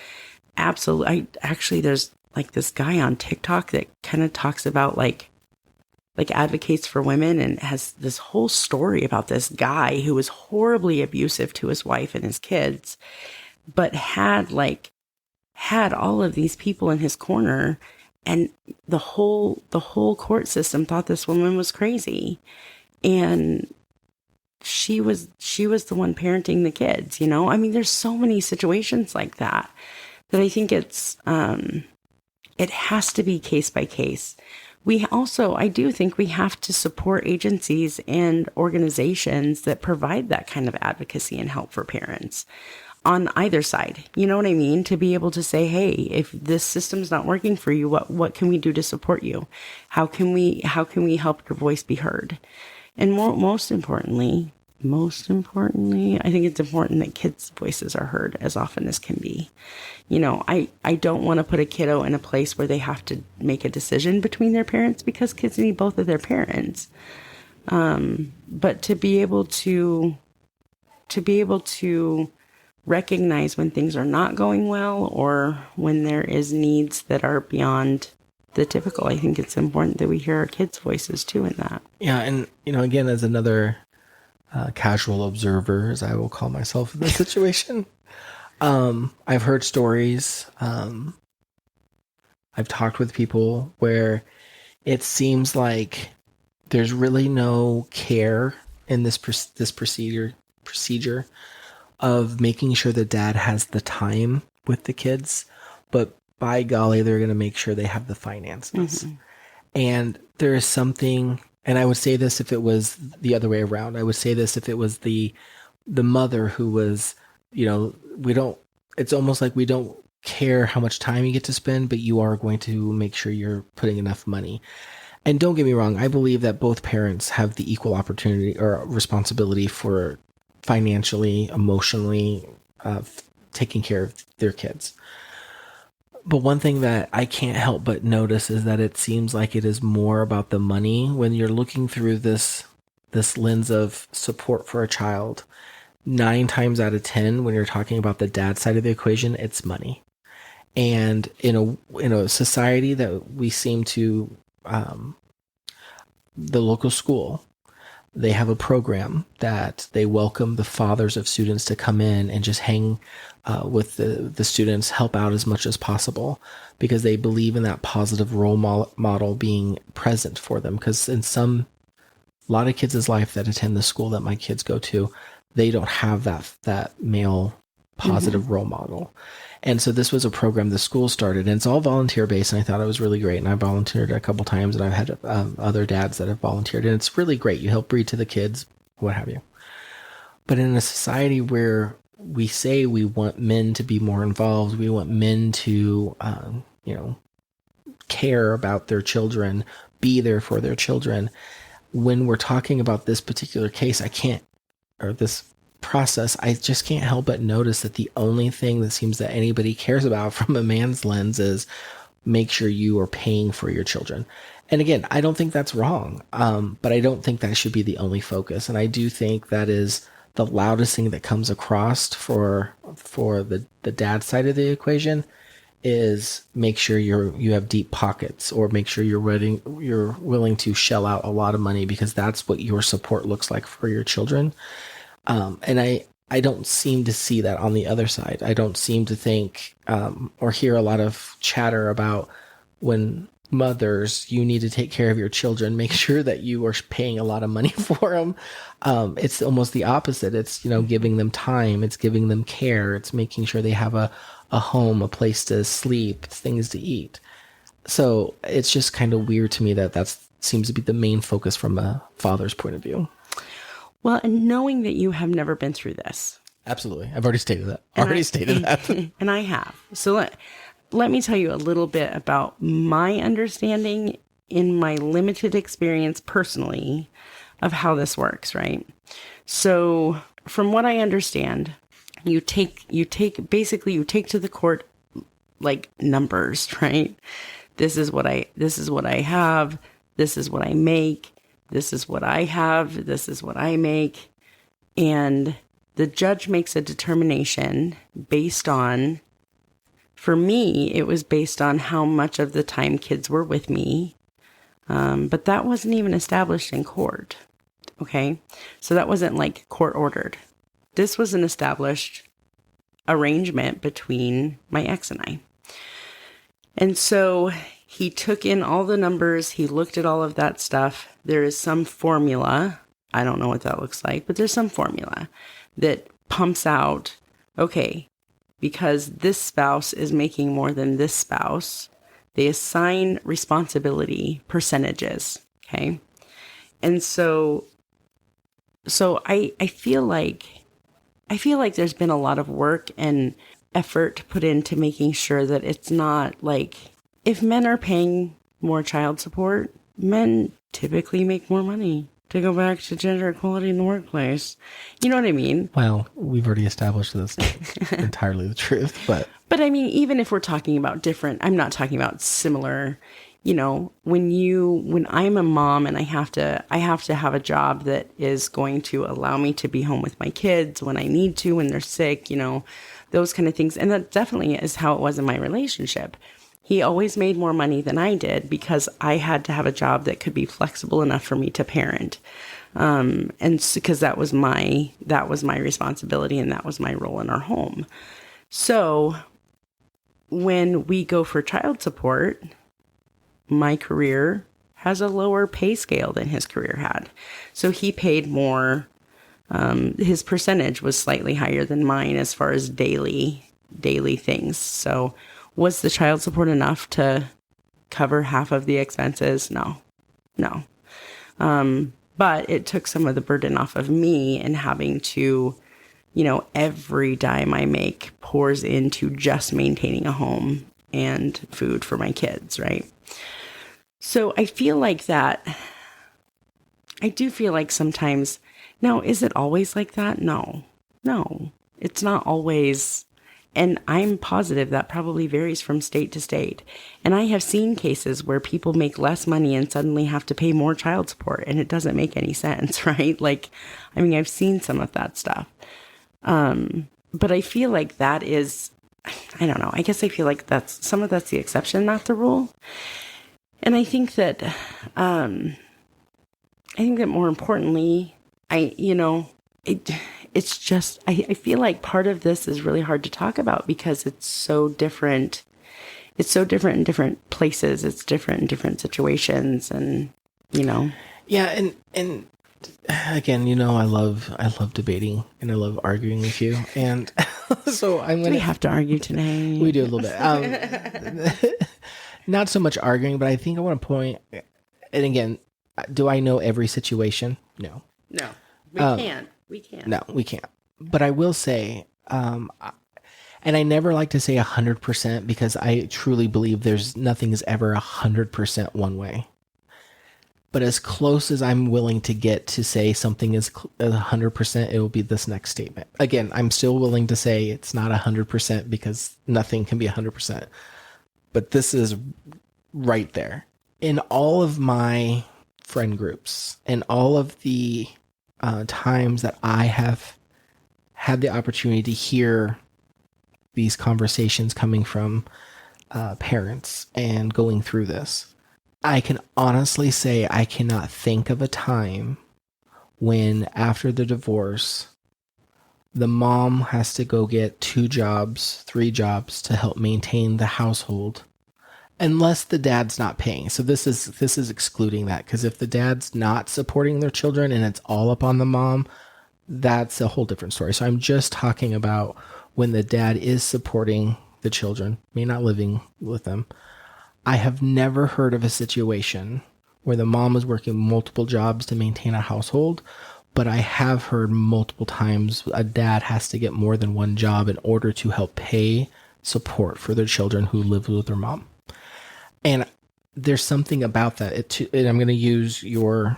actually, there's like this guy on TikTok that kind of talks about like advocates for women and has this whole story about this guy who was horribly abusive to his wife and his kids, but had all of these people in his corner, and the whole court system thought this woman was crazy, and she was the one parenting the kids. I mean, there's so many situations like that I think it has to be case by case. I do think we have to support agencies and organizations that provide that kind of advocacy and help for parents on either side. You know what I mean? To be able to say, hey, if this system's not working for you, what can we do to support you? How can we help your voice be heard? And most importantly, I think it's important that kids' voices are heard as often as can be. I don't want to put a kiddo in a place where they have to make a decision between their parents, because kids need both of their parents. But to be able to recognize when things are not going well, or when there is needs that are beyond the typical, I think it's important that we hear our kids' voices too in that. Yeah. And, again, as another casual observer, as I will call myself in this situation, I've heard stories. I've talked with people where it seems like there's really no care in this procedure of making sure that dad has the time with the kids, but by golly, they're going to make sure they have the finances. Mm-hmm. And there is something, and I would say this if it was the other way around. I would say this if it was the mother who was, it's almost like we don't care how much time you get to spend, but you are going to make sure you're putting enough money. And don't get me wrong, I believe that both parents have the equal opportunity or responsibility for financially, emotionally, taking care of their kids. But one thing that I can't help but notice is that it seems like it is more about the money when you're looking through this lens of support for a child. 9 times out of 10, when you're talking about the dad side of the equation, it's money. And in a society that we seem to, the local school, they have a program that they welcome the fathers of students to come in and just hang with the students, help out as much as possible, because they believe in that positive role model being present for them. Because in a lot of kids' life that attend the school that my kids go to, they don't have that male positive role model. And so this was a program the school started, and it's all volunteer based, and I thought it was really great. And I volunteered a couple times, and I've had other dads that have volunteered, and it's really great. You help read to the kids, what have you. But in a society where we say we want men to be more involved, we want men to, care about their children, be there for their children. When we're talking about this particular case, this process, I just can't help but notice that the only thing that seems that anybody cares about from a man's lens is make sure you are paying for your children. And again, I don't think that's wrong, but I don't think that should be the only focus. And I do think that is the loudest thing that comes across for the dad side of the equation is make sure you have deep pockets, or make sure you're willing to shell out a lot of money, because that's what your support looks like for your children. And I don't seem to see that on the other side. I don't seem to think or hear a lot of chatter about when mothers, you need to take care of your children, make sure that you are paying a lot of money for them. It's almost the opposite. It's, giving them time. It's giving them care. It's making sure they have a home, a place to sleep, things to eat. So it's just kind of weird to me that seems to be the main focus from a father's point of view. Well, and knowing that you have never been through this. Absolutely. I've already stated that. And I have. So let me tell you a little bit about my understanding in my limited experience personally of how this works, right? So from what I understand, you take to the court like numbers, right? this is what I have, this is what I make, this is what I have, this is what I make. And the judge makes a determination based on, for me, it was based on how much of the time kids were with me. But that wasn't even established in court. Okay. So that wasn't like court ordered. This was an established arrangement between my ex and I. And so he took in all the numbers. He looked at all of that stuff. There is some formula. I don't know what that looks like, but there's some formula that pumps out, okay, because this spouse is making more than this spouse, they assign responsibility percentages. Okay. And so I feel like there's been a lot of work and effort put into making sure that it's not like, if men are paying more child support, men typically make more money, to go back to gender equality in the workplace. You know what I mean? Well, we've already established this entirely the truth, but I mean, even if we're talking about different, I'm not talking about similar, when I'm a mom and I have to have a job that is going to allow me to be home with my kids when I need to, when they're sick, those kind of things. And that definitely is how it was in my relationship. He always made more money than I did because I had to have a job that could be flexible enough for me to parent. And because that was my responsibility and that was my role in our home. So when we go for child support, my career has a lower pay scale than his career had. So he paid more. His percentage was slightly higher than mine as far as daily things. So was the child support enough to cover half of the expenses? No. But it took some of the burden off of me and having to, every dime I make pours into just maintaining a home and food for my kids, right? So I feel like that. I do feel like sometimes, now, is it always like that? No, it's not always. And I'm positive that probably varies from state to state. And I have seen cases where people make less money and suddenly have to pay more child support, and it doesn't make any sense, right? Like, I mean, I've seen some of that stuff. But I feel like that is, I don't know. I guess I feel like that's the exception, not the rule. And I think that, more importantly, it's just, I feel like part of this is really hard to talk about because it's so different. It's so different in different places. It's different in different situations. And, yeah. And again, I love debating and I love arguing with you. And so we have to argue today. We do a little bit. Not so much arguing, but I think I want to point, and again, do I know every situation? No. We can't. No, we can't. But I will say, and I never like to say 100% because I truly believe there's nothing is ever 100% one way. But as close as I'm willing to get to say something is 100%, it will be this next statement. Again, I'm still willing to say it's not 100% because nothing can be 100%. But this is right there. In all of my friend groups and all of the times that I have had the opportunity to hear these conversations coming from parents and going through this, I can honestly say I cannot think of a time when after the divorce, the mom has to go get 2 jobs, 3 jobs to help maintain the household, unless the dad's not paying. So this is excluding that, because if the dad's not supporting their children and it's all up on the mom, that's a whole different story. So I'm just talking about when the dad is supporting the children, may not living with them. I have never heard of a situation where the mom is working multiple jobs to maintain a household, but I have heard multiple times a dad has to get more than one job in order to help pay support for their children who live with their mom. And there's something about that. And I'm going to use your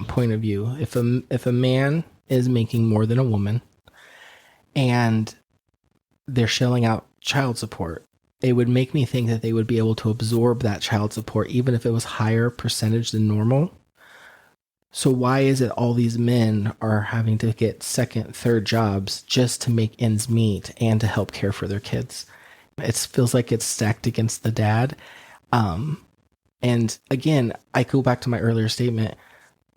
point of view. If a man is making more than a woman and they're shelling out child support, it would make me think that they would be able to absorb that child support, even if it was higher percentage than normal. So why is it all these men are having to get second, third jobs just to make ends meet and to help care for their kids? It feels like it's stacked against the dad. And again, I go back to my earlier statement.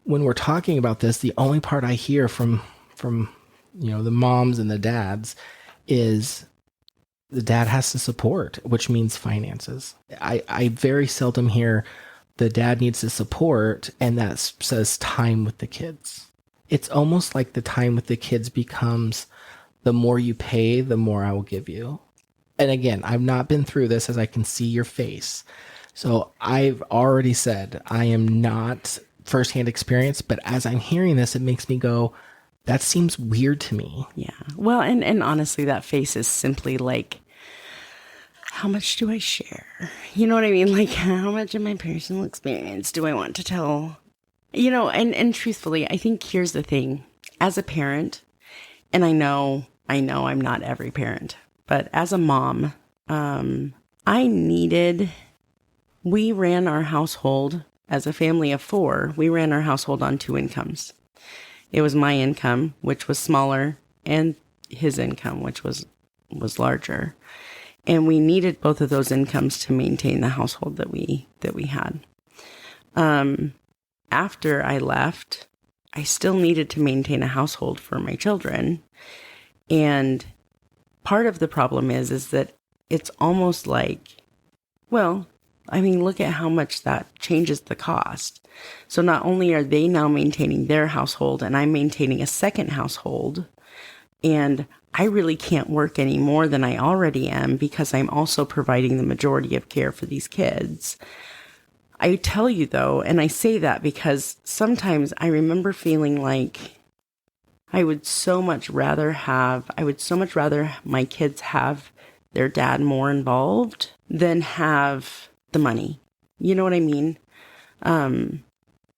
When we're talking about this, the only part I hear from the moms and the dads is the dad has to support, which means finances. I very seldom hear the dad needs to support, and that says time with the kids. It's almost like the time with the kids becomes the more you pay, the more I will give you. And again, I've not been through this, as I can see your face. So I've already said I am not firsthand experience, but as I'm hearing this, it makes me go, that seems weird to me. Yeah. Well, and honestly, that face is simply like, how much do I share? You know what I mean? Like, how much of my personal experience do I want to tell? And truthfully, I think here's the thing. As a parent, and I know I'm not every parent, but as a mom, we ran our household as a family of 4. We ran our household on 2 incomes. It was my income, which was smaller, and his income, which was larger. And we needed both of those incomes to maintain the household that we had. After I left, I still needed to maintain a household for my children. And part of the problem is that it's almost like, well, I mean, look at how much that changes the cost. So not only are they now maintaining their household and I'm maintaining a second household, and I really can't work any more than I already am because I'm also providing the majority of care for these kids. I tell you though, and I say that because sometimes I remember feeling like I would so much rather my kids have their dad more involved than have the money. You know what I mean? And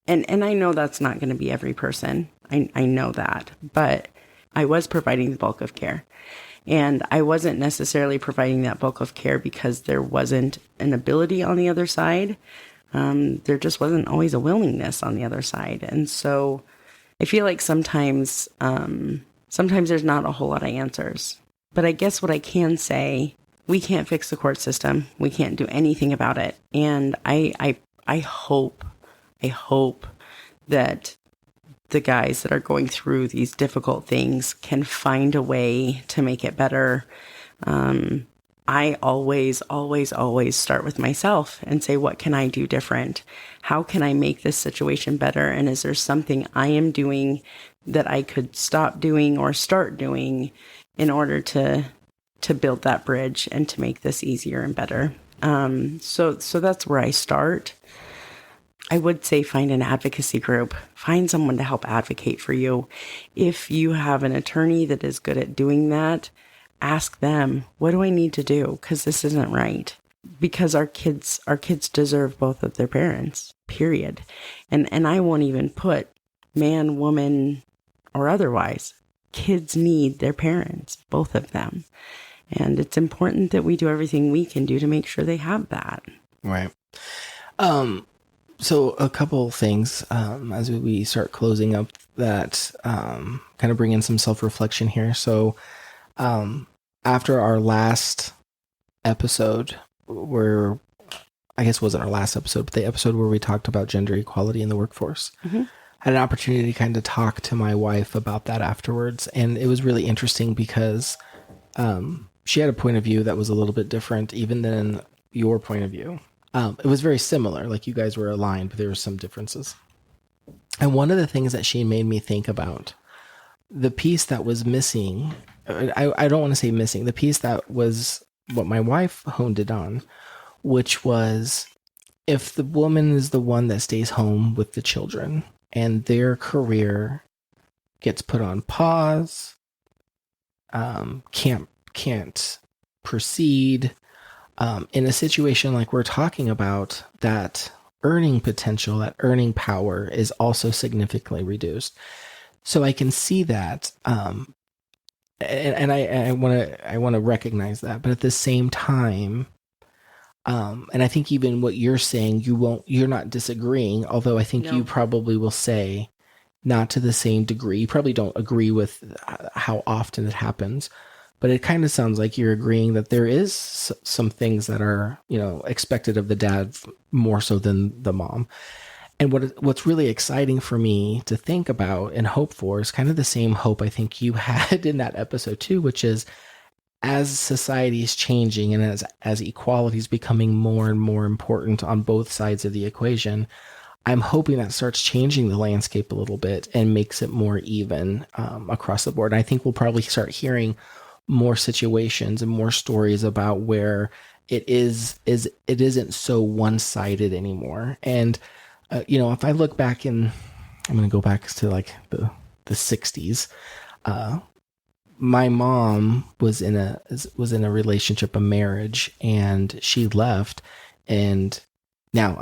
I know that's not going to be every person. I know that, but I was providing the bulk of care, and I wasn't necessarily providing that bulk of care because there wasn't an ability on the other side. There just wasn't always a willingness on the other side. And so I feel like sometimes there's not a whole lot of answers, but I guess what I can say, we can't fix the court system. We can't do anything about it. And I hope that the guys that are going through these difficult things can find a way to make it better. I always start with myself and say, what can I do different? How can I make this situation better? And is there something I am doing that I could stop doing or start doing in order to build that bridge and to make this easier and better? So that's where I start. I would say find an advocacy group. Find someone to help advocate for you. If you have an attorney that is good at doing that, ask them, what do I need to do? Because this isn't right. Because our kids deserve both of their parents, period. And I won't even put man, woman, or otherwise. Kids need their parents, both of them. And it's important that we do everything we can do to make sure they have that. Right. So a couple things as we start closing up that kind of bring in some self-reflection here. So after our last episode, where I guess it wasn't our last episode, but the episode where we talked about gender equality in the workforce, I had an opportunity to kind of talk to my wife about that afterwards. And it was really interesting because she had a point of view that was a little bit different even than your point of view. It was very similar, like you guys were aligned, but there were some differences. And one of the things that she made me think about, the piece that was missing, I don't want to say missing, the piece that was what my wife honed it on, which was if the woman is the one that stays home with the children and their career gets put on pause, can't proceed, in a situation like we're talking about, that earning potential, that earning power is also significantly reduced. So I can see that. And and I want to recognize that, but at the same time, and I think even what you're saying, you're not disagreeing, although I think you No. probably will say not to the same degree. You probably don't agree with how often it happens, but it kind of sounds like you're agreeing that there is some things that are, expected of the dad more so than the mom. And what's really exciting for me to think about and hope for is kind of the same hope I think you had in that episode too, which is as society is changing and as equality is becoming more and more important on both sides of the equation, I'm hoping that starts changing the landscape a little bit and makes it more even across the board. And I think we'll probably start hearing more situations and more stories about where it isn't so one-sided anymore. And if I look back I'm going to go back to like the 60s. My mom was in a relationship, a marriage, and she left. And now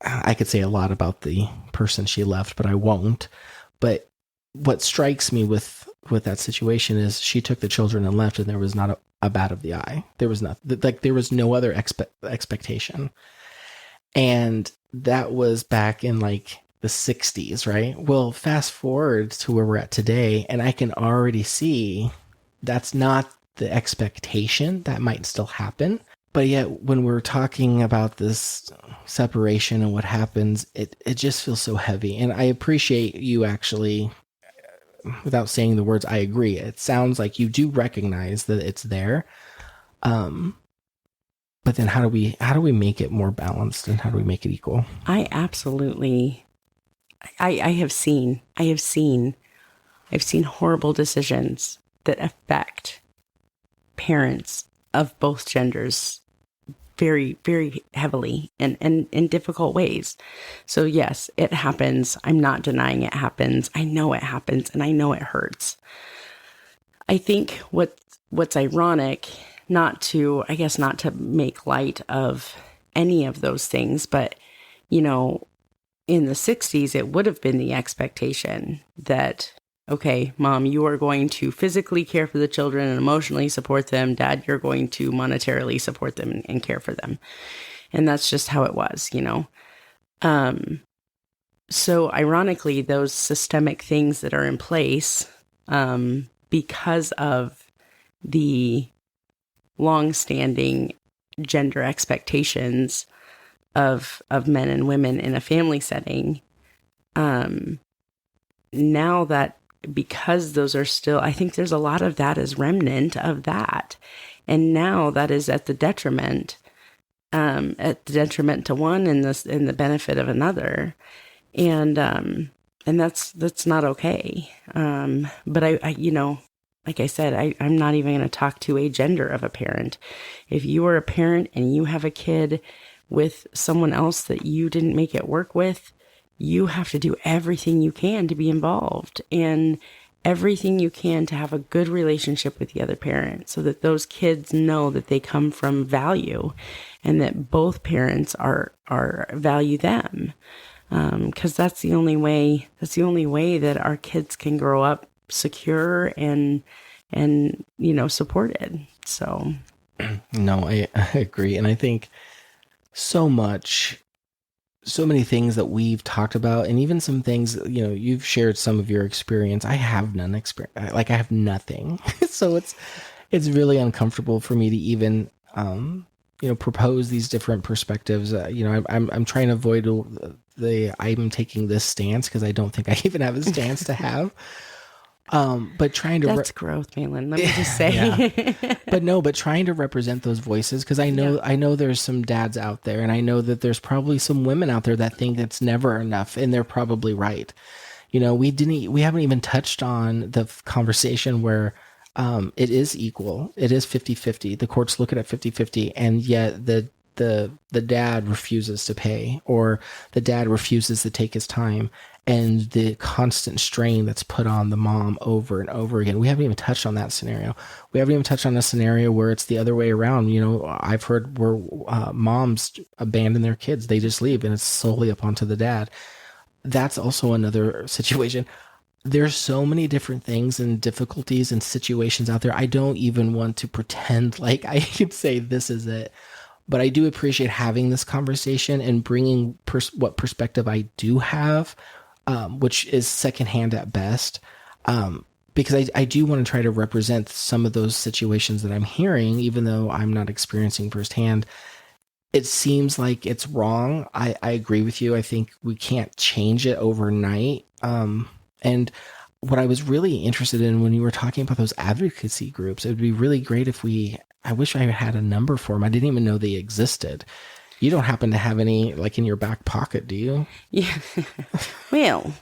I could say a lot about the person she left, but I won't. But what strikes me with that situation is she took the children and left, and there was not a bat of the eye. There was nothing, like there was no other expectation. And that was back in like the 60s, right? Well, fast forward to where we're at today, and I can already see that's not the expectation. That might still happen. But yet, when we're talking about this separation and what happens, it just feels so heavy. And I appreciate you actually, without saying the words, I agree. It sounds like you do recognize that it's there. But then how do we make it more balanced, and how do we make it equal? I absolutely, I have seen horrible decisions that affect parents of both genders very, very heavily and in difficult ways. So yes, it happens. I'm not denying it happens. I know it happens, and I know it hurts. I think what's ironic, not to make light of any of those things, but in the 60s, it would have been the expectation that, okay, mom, you are going to physically care for the children and emotionally support them. Dad, you're going to monetarily support them and care for them. And that's just how it was, So ironically, those systemic things that are in place, because of the long-standing gender expectations of men and women in a family setting, now that, because those are still, I think there's a lot of that as remnant of that, and now that is at the detriment to one and the benefit of another, and that's not okay. But I like I said, I'm not even going to talk to a gender of a parent. If you are a parent and you have a kid with someone else that you didn't make it work with, you have to do everything you can to be involved and everything you can to have a good relationship with the other parent, so that those kids know that they come from value and that both parents are value them. Because that's the only way that our kids can grow up secure and supported. So No, I agree. And I think so many things that we've talked about, and even some things, you've shared some of your experience. I have none experience. Like I have nothing. So it's really uncomfortable for me to even, propose these different perspectives. I'm trying to avoid I'm taking this stance because I don't think I even have a stance to have. But trying to that's growth, Mahlon. Let me just say. Yeah. But trying to represent those voices, because I know there's some dads out there, and I know that there's probably some women out there that think it's never enough, and they're probably right. We haven't even touched on the conversation where it is equal. It is 50-50. The courts look at it 50-50, and yet the dad refuses to pay, or the dad refuses to take his time, and the constant strain that's put on the mom over and over again. We haven't even touched on that scenario. We haven't even touched on a scenario where it's the other way around. I've heard where moms abandon their kids. They just leave, and it's solely up onto the dad. That's also another situation. there's so many different things and difficulties and situations out there. I don't even want to pretend like I could say this is it. But I do appreciate having this conversation and bringing what perspective I do have, which is secondhand at best. Because I do want to try to represent some of those situations that I'm hearing, even though I'm not experiencing firsthand. It seems like it's wrong. I agree with you. I think we can't change it overnight. And what I was really interested in when you were talking about those advocacy groups, it would be really great if I wish I had a number for them. I didn't even know they existed. You don't happen to have any like in your back pocket, do you? Yeah. Well,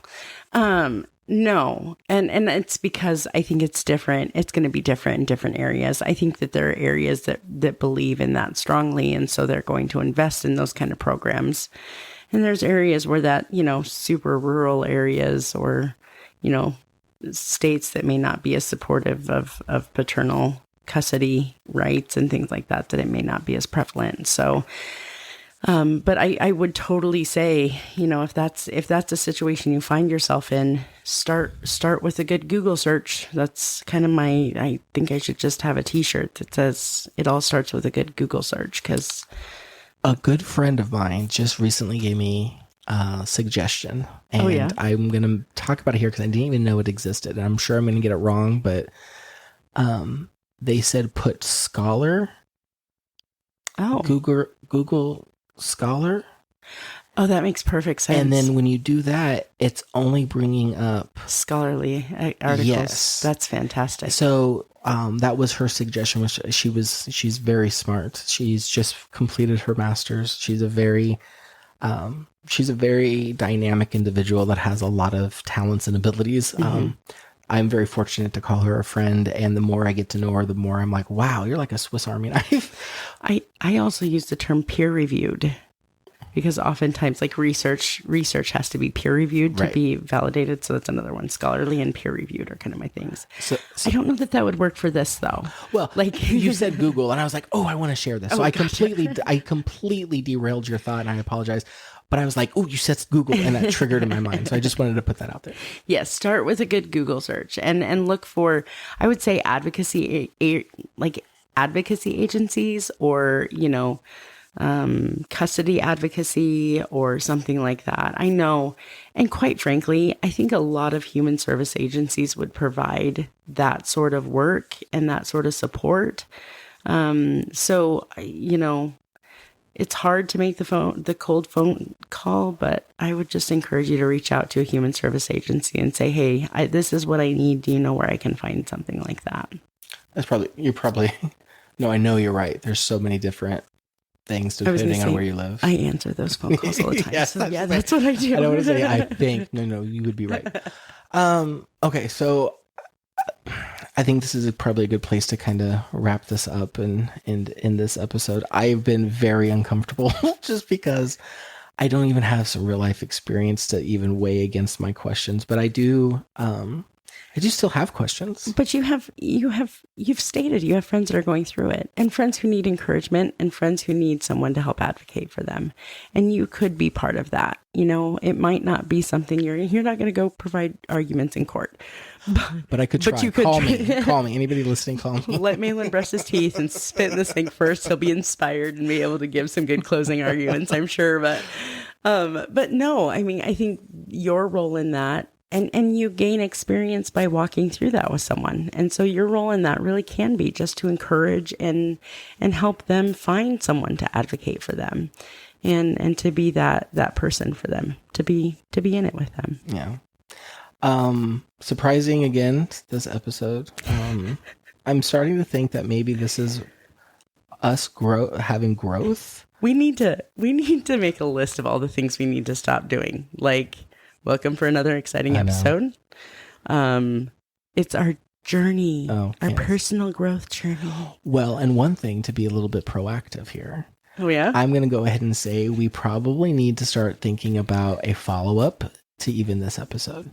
no. And it's because I think it's different. It's going to be different in different areas. I think that there are areas that believe in that strongly. And so they're going to invest in those kind of programs. And there's areas where that, super rural areas or, states that may not be as supportive of paternal custody rights and things like that it may not be as prevalent. So, but I would totally say, if that's a situation you find yourself in, start with a good Google search. That's kind of I think I should just have a t-shirt that says it all starts with a good Google search, because a good friend of mine just recently gave me a suggestion, and I'm going to talk about it here because I didn't even know it existed. And I'm sure I'm going to get it wrong, but they said put Scholar. Oh, Google Scholar. Oh, that makes perfect sense. And then when you do that, it's only bringing up scholarly articles. Yes. That's fantastic. So that was her suggestion, which she's very smart. She's just completed her master's. She's a very dynamic individual that has a lot of talents and abilities. Mm-hmm. I'm very fortunate to call her a friend, and the more I get to know her, the more I'm like, wow, you're like a Swiss Army knife. I also use the term peer reviewed, because oftentimes like research has to be peer reviewed to be validated. So that's another one. Scholarly and peer reviewed are kind of my things. So I don't know that would work for this though. Well, like you said Google, and I was like, oh, I want to share this. So I completely derailed your thought, and I apologize. But I was like, oh, you said Google, and that triggered in my mind. So I just wanted to put that out there. Yes, start with a good Google search and look for, I would say, advocacy agencies, or, custody advocacy or something like that. I know. And quite frankly, I think a lot of human service agencies would provide that sort of work and that sort of support. So, it's hard to make the cold phone call, but I would just encourage you to reach out to a human service agency and say, hey, this is what I need. Do you know where I can find something like that? No, I know you're right. There's so many different things depending on where you live. I answer those phone calls all the time. Yes, so that's what I do. I don't want to say I think. No, you would be right. Okay, so I think this is probably a good place to kind of wrap this up and in this episode. I've been very uncomfortable just because I don't even have some real life experience to even weigh against my questions, but I do still have questions. But you've stated you have friends that are going through it, and friends who need encouragement, and friends who need someone to help advocate for them. And you could be part of that. It might not be something you're not going to go provide arguments in court. But I could try. But you could call me. Anybody listening, call me. Let Mahlon brush his teeth and spit in this thing first. He'll be inspired and be able to give some good closing arguments, I'm sure. But no, I mean, I think your role in that, and you gain experience by walking through that with someone. And so your role in that really can be just to encourage and help them find someone to advocate for them, and to be that person for them, to be in it with them. Yeah. Surprising again, this episode. I'm starting to think that maybe this is us having growth. We need to make a list of all the things we need to stop doing. Like, welcome for another exciting episode. It's our journey, personal growth journey. Well, and one thing to be a little bit proactive here. Oh yeah? I'm going to go ahead and say we probably need to start thinking about a follow-up to even this episode.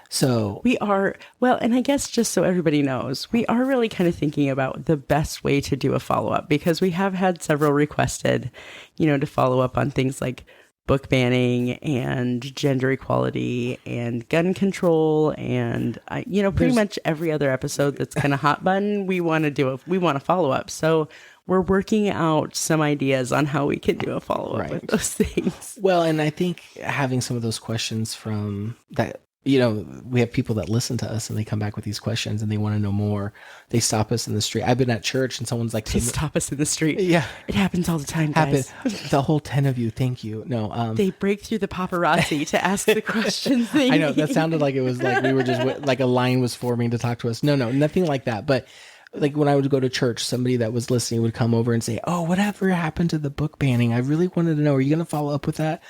So we are, well, and I guess just so everybody knows, we are really kind of thinking about the best way to do a follow-up, because we have had several requested, to follow up on things like book banning and gender equality and gun control and pretty much every other episode that's kind of hot button, we want to follow up. So we're working out some ideas on how we can do a follow up with those things. Well, and I think having some of those questions from that, we have people that listen to us and they come back with these questions and they want to know more. They stop us in the street. I've been at church and someone's like, they stop us in the street. Yeah. It happens all the time, guys. The whole 10 of you. Thank you. No, they break through the paparazzi to ask the questions. I know that sounded like it was like we were just like a line was forming to talk to us. No, nothing like that. But like when I would go to church, somebody that was listening would come over and say, "Oh, whatever happened to the book banning? I really wanted to know. Are you going to follow up with that?"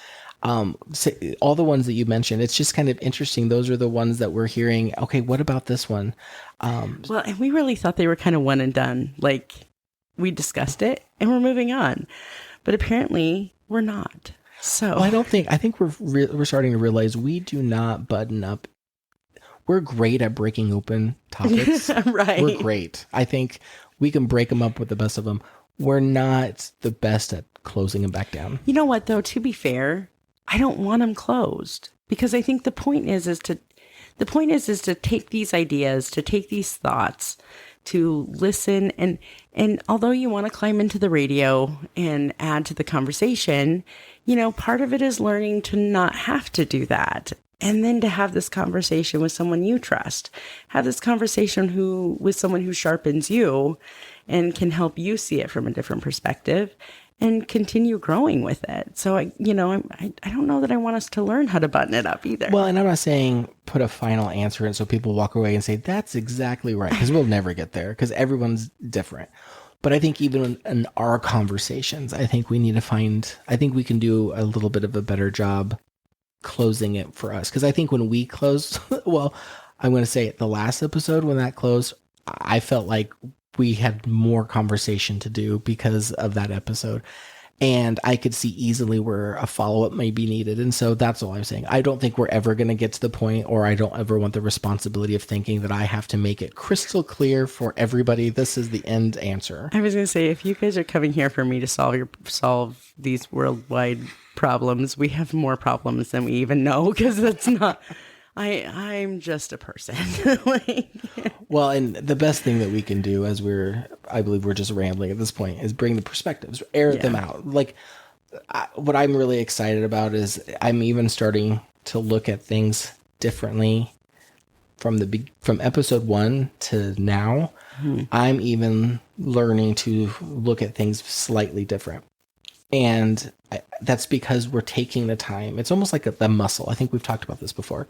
All the ones that you mentioned, it's just kind of interesting. Those are the ones that we're hearing. Okay, what about this one? Well, and we really thought they were kind of one and done. Like we discussed it and we're moving on, but apparently we're not. So well, I think we're starting to realize we do not button up. We're great at breaking open topics. Right. We're great. I think we can break them up with the best of them. We're not the best at closing them back down. You know what, though? To be fair, I don't want them closed because I think the point is to take these ideas, to take these thoughts, to listen. And although you want to climb into the radio and add to the conversation, part of it is learning to not have to do that. And then to have this conversation with someone you trust, have this conversation with someone who sharpens you and can help you see it from a different perspective and continue growing with it. So, I don't know that I want us to learn how to button it up either. Well, and I'm not saying put a final answer in so people walk away and say, that's exactly right, because we'll never get there because everyone's different. But I think even in our conversations, I think we can do a little bit of a better job closing it for us. Because I think when we closed, well, I'm going to say it, the last episode when that closed, I felt like we had more conversation to do because of that episode. And I could see easily where a follow-up may be needed. And so that's all I'm saying. I don't think we're ever going to get to the point, or I don't ever want the responsibility of thinking that I have to make it crystal clear for everybody. This is the end answer. I was going to say, if you guys are coming here for me to solve these worldwide problems, we have more problems than we even know, because that's not... I'm just a person. Well, and the best thing that we can do, I believe we're just rambling at this point, is bring the perspectives, air them out. Like, what I'm really excited about is I'm even starting to look at things differently from episode 1 to now. I'm even learning to look at things slightly different. And that's because we're taking the time. It's almost like a muscle. I think we've talked about this before.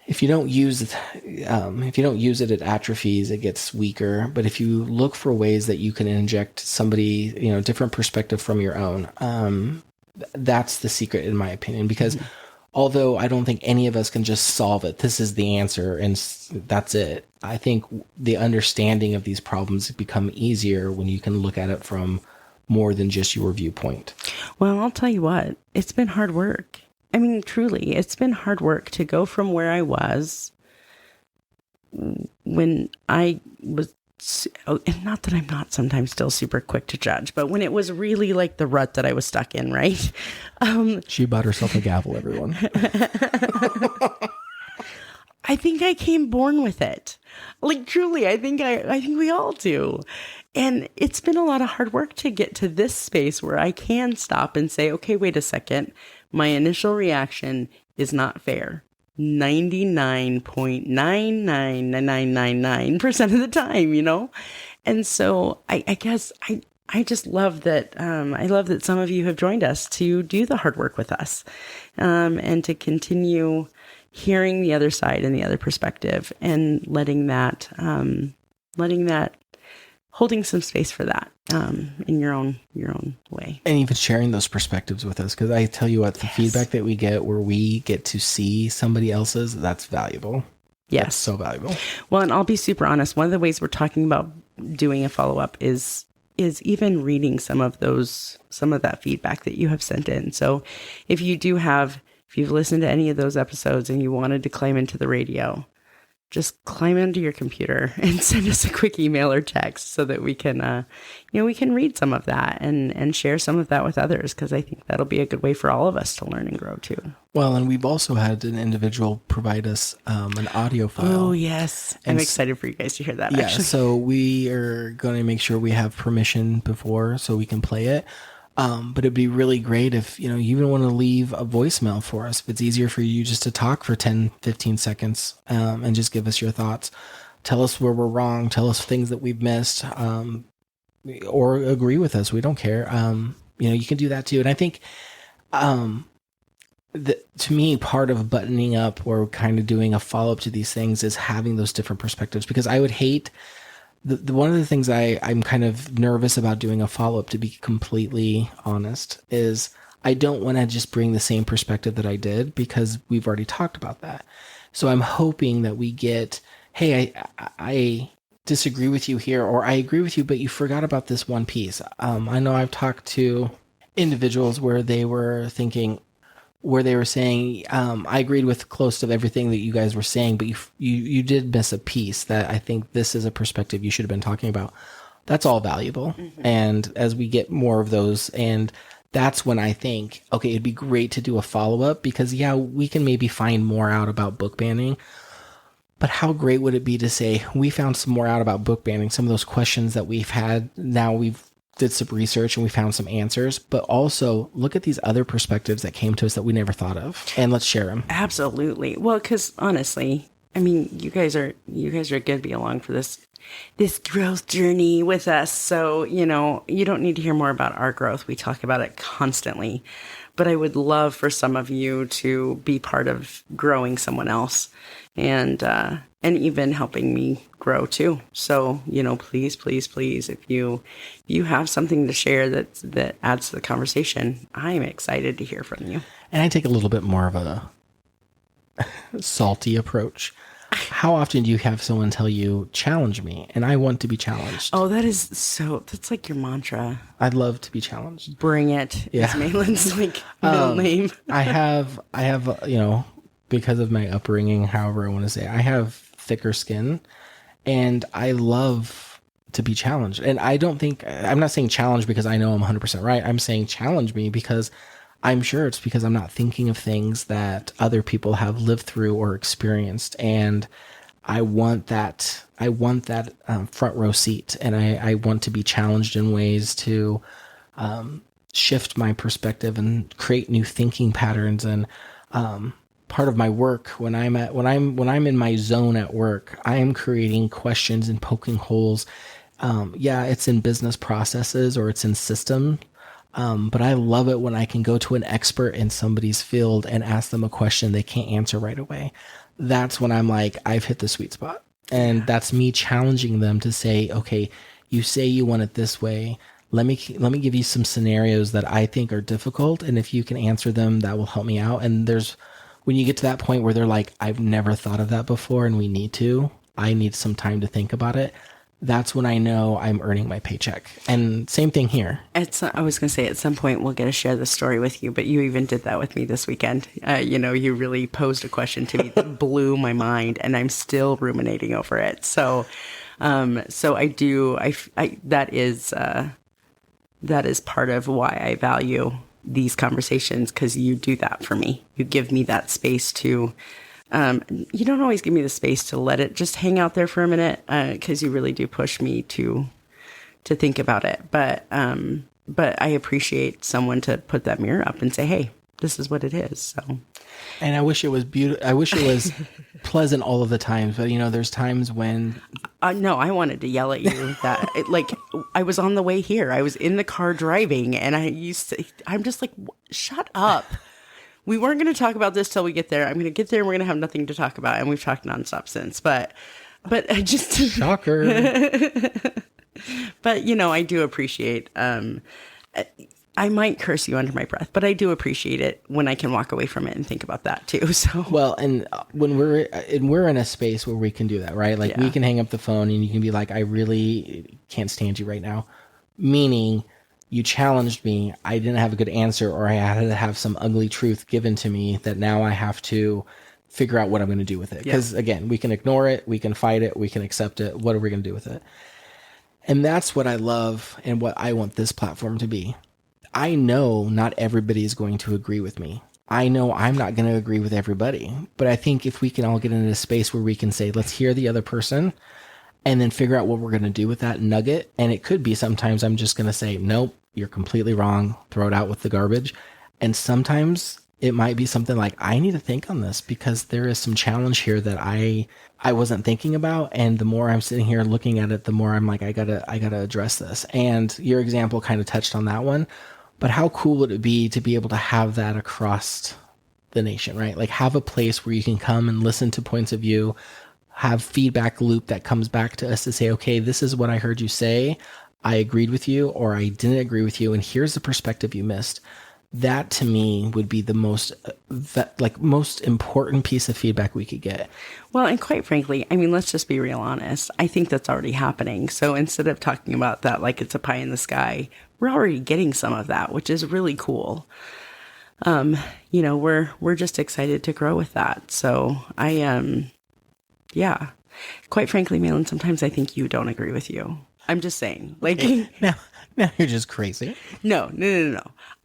If you don't use it, it atrophies, it gets weaker. But if you look for ways that you can inject somebody, different perspective from your own, that's the secret, in my opinion. Because although I don't think any of us can just solve it, this is the answer and that's it. I think the understanding of these problems become easier when you can look at it from more than just your viewpoint. Well, I'll tell you what, it's been hard work. I mean, truly, it's been hard work to go from where I was when I was, and not that I'm not sometimes still super quick to judge, but when it was really like the rut that I was stuck in, right? She bought herself a gavel, everyone. I think I came born with it. Like, truly, I think we all do. And it's been a lot of hard work to get to this space where I can stop and say, okay, wait a second. My initial reaction is not fair. 99.99999% of the time, And so I guess I just love that. I love that some of you have joined us to do the hard work with us, and to continue hearing the other side and the other perspective, and holding some space for that in your own way, and even sharing those perspectives with us. Because I tell you what, the feedback that we get, where we get to see somebody else's, that's valuable. Yes, that's so valuable. Well, and I'll be super honest. One of the ways we're talking about doing a follow up is even reading some of that feedback that you have sent in. So if you've listened to any of those episodes and you wanted to climb into the radio, just climb into your computer and send us a quick email or text so that we can, we can read some of that and share some of that with others. Cause I think that'll be a good way for all of us to learn and grow too. Well, and we've also had an individual provide us an audio file. Oh, yes. I'm excited for you guys to hear that. Yeah. Actually. So we are going to make sure we have permission before so we can play it. But it'd be really great if, you even want to leave a voicemail for us. If it's easier for you just to talk for 10, 15 seconds and just give us your thoughts. Tell us where we're wrong. Tell us things that we've missed or agree with us. We don't care. You can do that too. And I think to me, part of buttoning up or kind of doing a follow-up to these things is having those different perspectives, because I would hate... one of the things I'm kind of nervous about doing a follow-up, to be completely honest, is I don't want to just bring the same perspective that I did, because we've already talked about that. So I'm hoping that we get, hey, I disagree with you here, or I agree with you, but you forgot about this one piece. I know I've talked to individuals where they were saying, I agreed with close to everything that you guys were saying, but you did miss a piece that I think this is a perspective you should have been talking about. That's all valuable. Mm-hmm. And as we get more of those, and that's when I think, okay, it'd be great to do a follow-up, because we can maybe find more out about book banning, but how great would it be to say, we found some more out about book banning, some of those questions that we've had, now we've did some research and we found some answers, but also look at these other perspectives that came to us that we never thought of, and let's share them. Absolutely. Well, because honestly, I mean, you guys are going to be along for this growth journey with us. So, you don't need to hear more about our growth. We talk about it constantly, but I would love for some of you to be part of growing someone else and even helping me grow too. So, please, please, please, if you have something to share that adds to the conversation, I'm excited to hear from you. And I take a little bit more of a salty approach. How often do you have someone tell you, challenge me? And I want to be challenged. Oh, that's like your mantra. I'd love to be challenged. Bring it. Yeah. Is Mahlin's middle name. I have, because of my upbringing, however I want to say, I have thicker skin, and I love to be challenged. And I'm not saying challenge because I know I'm 100% right. I'm saying challenge me because I'm sure it's because I'm not thinking of things that other people have lived through or experienced. And I want that front row seat. And I want to be challenged in ways to shift my perspective and create new thinking patterns. And part of my work, when I'm in my zone at work, I am creating questions and poking holes. It's in business processes or it's in system. But I love it when I can go to an expert in somebody's field and ask them a question they can't answer right away. That's when I'm like, I've hit the sweet spot. And that's me challenging them to say, okay, you say you want it this way. Let me give you some scenarios that I think are difficult. And if you can answer them, that will help me out. And when you get to that point where they're like, I've never thought of that before and I need some time to think about it. That's when I know I'm earning my paycheck. And same thing here. I was going to say, at some point we'll get to share the story with you, but you even did that with me this weekend. You really posed a question to me that blew my mind, and I'm still ruminating over it. So I do, that is part of why I value these conversations, because you do that for me. You give me that space to, you don't always give me the space to let it just hang out there for a minute, because you really do push me to think about it. But I appreciate someone to put that mirror up and say, hey, this is what it is. So, and I wish it was beautiful. I wish it was pleasant all of the times, but there's times when no, I wanted to yell at you that I was on the way here. I was in the car driving, and I'm just like, shut up. We weren't going to talk about this till we get there. I'm going to get there and we're going to have nothing to talk about. And we've talked nonstop since, but I just shocker. But I do appreciate, I might curse you under my breath, but I do appreciate it when I can walk away from it and think about that too. So, well, and when we're in a space where we can do that, right? Like we can hang up the phone and you can be like, I really can't stand you right now. Meaning, you challenged me, I didn't have a good answer, or I had to have some ugly truth given to me that now I have to figure out what I'm going to do with it. Because again, we can ignore it, we can fight it, we can accept it. What are we going to do with it? And that's what I love and what I want this platform to be. I know not everybody is going to agree with me. I know I'm not going to agree with everybody, but I think if we can all get into a space where we can say, let's hear the other person and then figure out what we're going to do with that nugget. And it could be sometimes I'm just going to say, nope, you're completely wrong. Throw it out with the garbage. And sometimes it might be something like, I need to think on this because there is some challenge here that I wasn't thinking about. And the more I'm sitting here looking at it, the more I'm like, I gotta address this. And your example kind of touched on that one. But how cool would it be to be able to have that across the nation, right? Like have a place where you can come and listen to points of view, have feedback loop that comes back to us to say, okay, this is what I heard you say. I agreed with you or I didn't agree with you. And here's the perspective you missed. That to me would be the most important piece of feedback we could get. Well, and quite frankly, I mean, let's just be real honest. I think that's already happening. So instead of talking about that like it's a pie in the sky, we're already getting some of that, which is really cool. We're just excited to grow with that. So yeah, quite frankly, Mahlon, sometimes I think you don't agree with you. I'm just saying, like, now you're just crazy. No.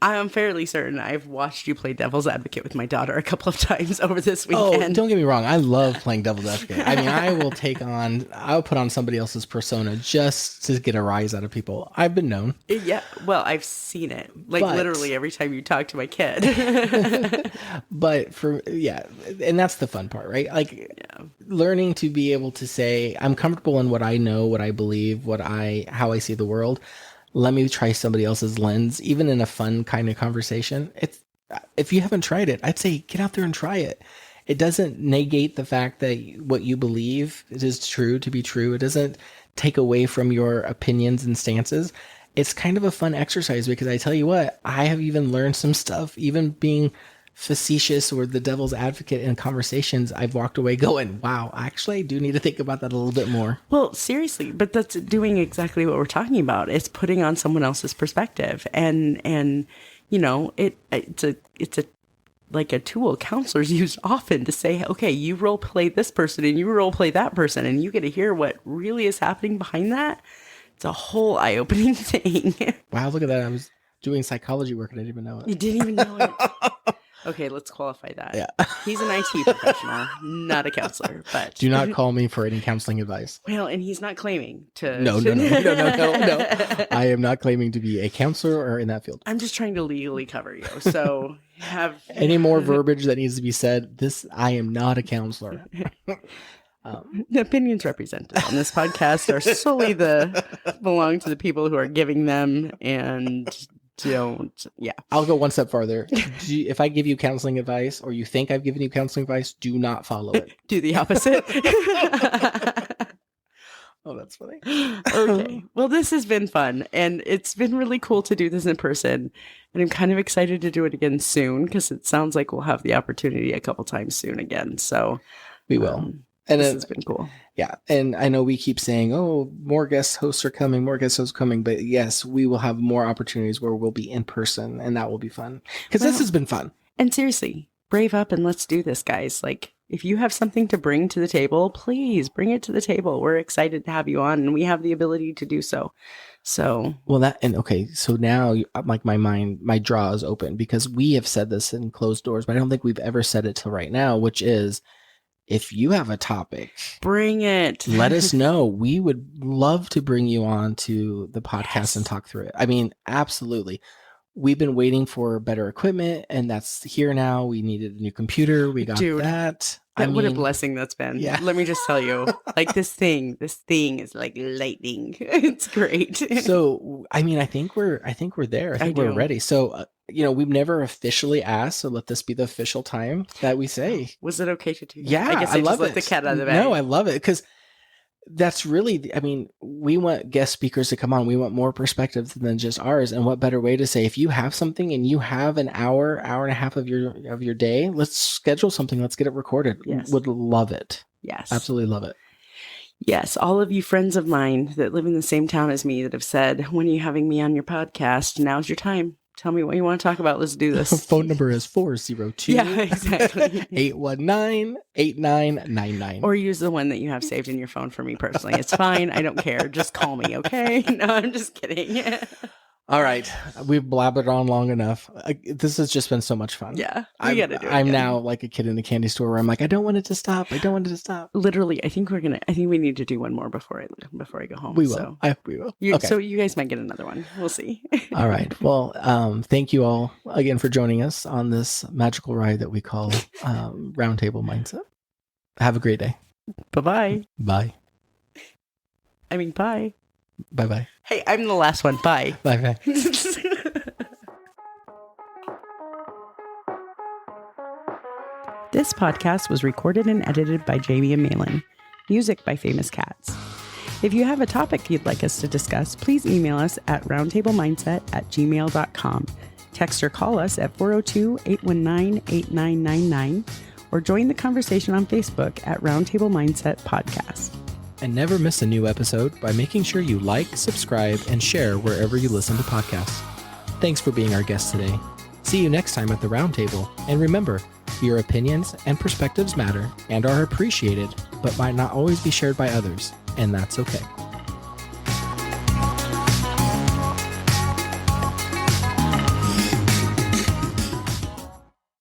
I am fairly certain I've watched you play devil's advocate with my daughter a couple of times over this weekend. Oh, don't get me wrong. I love playing devil's advocate. I mean, I'll put on somebody else's persona just to get a rise out of people. I've been known. Yeah. Well, I've seen it literally every time you talk to my kid. But and that's the fun part, right? Like learning to be able to say, I'm comfortable in what I know, what I believe, how I see the world. Let me try somebody else's lens, even in a fun kind of conversation. If you haven't tried it, I'd say get out there and try it. It doesn't negate the fact that what you believe is true to be true. It doesn't take away from your opinions and stances. It's kind of a fun exercise because I tell you what, I have even learned some stuff, even being facetious or the devil's advocate in conversations. I've walked away going, wow, actually I do need to think about that a little bit more. Well, seriously, but that's doing exactly what we're talking about. It's putting on someone else's perspective and it's a like a tool counselors use often to say, okay, you role play this person and you role play that person and you get to hear what really is happening behind that. It's a whole eye-opening thing. Wow, look at that. I was doing psychology work and I didn't even know it. You didn't even know it. Okay, let's qualify that. Yeah. He's an IT professional, not a counselor. But do not call me for any counseling advice. Well, and he's not claiming to. No. I am not claiming to be a counselor or in that field. I'm just trying to legally cover you. So have any more verbiage that needs to be said. I am not a counselor. The opinions represented on this podcast are solely belong to the people who are giving them and. I'll go one step farther. If I give you counseling advice or you think I've given you counseling advice, do not follow it. Do the opposite. Oh, that's funny. Okay. Well, this has been fun and it's been really cool to do this in person. And I'm kind of excited to do it again soon because it sounds like we'll have the opportunity a couple times soon again. So we will. And this has been cool. Yeah. And I know we keep saying, oh, more guest hosts are coming, but yes, we will have more opportunities where we'll be in person and that will be fun because this has been fun. And seriously, brave up and let's do this, guys. Like if you have something to bring to the table, please bring it to the table. We're excited to have you on and we have the ability to do so. So, so now like my jaw is open because we have said this in closed doors, but I don't think we've ever said it till right now, which is, if you have a topic, bring it. Let us know. We would love to bring you on to the podcast and talk through it. I mean, absolutely. We've been waiting for better equipment and that's here now. We needed a new computer. We got that. What a blessing that's been. Yeah. Let me just tell you, like this thing is like lightning. It's great. So, I mean, I think we're there. I think we're ready. So, we've never officially asked, so let this be the official time that we say. Was it okay to do that? Yeah, I guess I love let the cat out of the bag. No, I love it because that's really, we want guest speakers to come on. We want more perspectives than just ours. And what better way to say, if you have something and you have an hour and a half of your day, let's schedule something. Let's get it recorded. Yes. Would love it. Yes. Absolutely love it. Yes. All of you friends of mine that live in the same town as me that have said, when are you having me on your podcast? Now's your time. Tell me what you want to talk about. Let's do this. Phone number is 402 Yeah, exactly. 819-8999. Or use the one that you have saved in your phone for me personally. It's fine. I don't care. Just call me, okay? No, I'm just kidding. All right. We've blabbered on long enough. This has just been so much fun. Yeah, we got to do it. I'm again. now like a kid in a candy store where I'm like, I don't want it to stop. I don't want it to stop. Literally, I think we need to do one more before I go home. We will. So. We will. Okay. So you guys might get another one. We'll see. All right. Well, thank you all again for joining us on this magical ride that we call Roundtable Mindset. Have a great day. Bye-bye. Bye. I mean, bye. Bye-bye. Hey, I'm the last one. Bye. Bye-bye. This podcast was recorded and edited by Jamie and Mahlon. Music by Famous Cats. If you have a topic you'd like us to discuss, please email us at roundtablemindset@gmail.com. Text or call us at 402-819-8999 or join the conversation on Facebook at Roundtable Mindset Podcast. And never miss a new episode by making sure you like, subscribe, and share wherever you listen to podcasts. Thanks for being our guest today. See you next time at the Roundtable. And remember, your opinions and perspectives matter and are appreciated, but might not always be shared by others, and that's okay.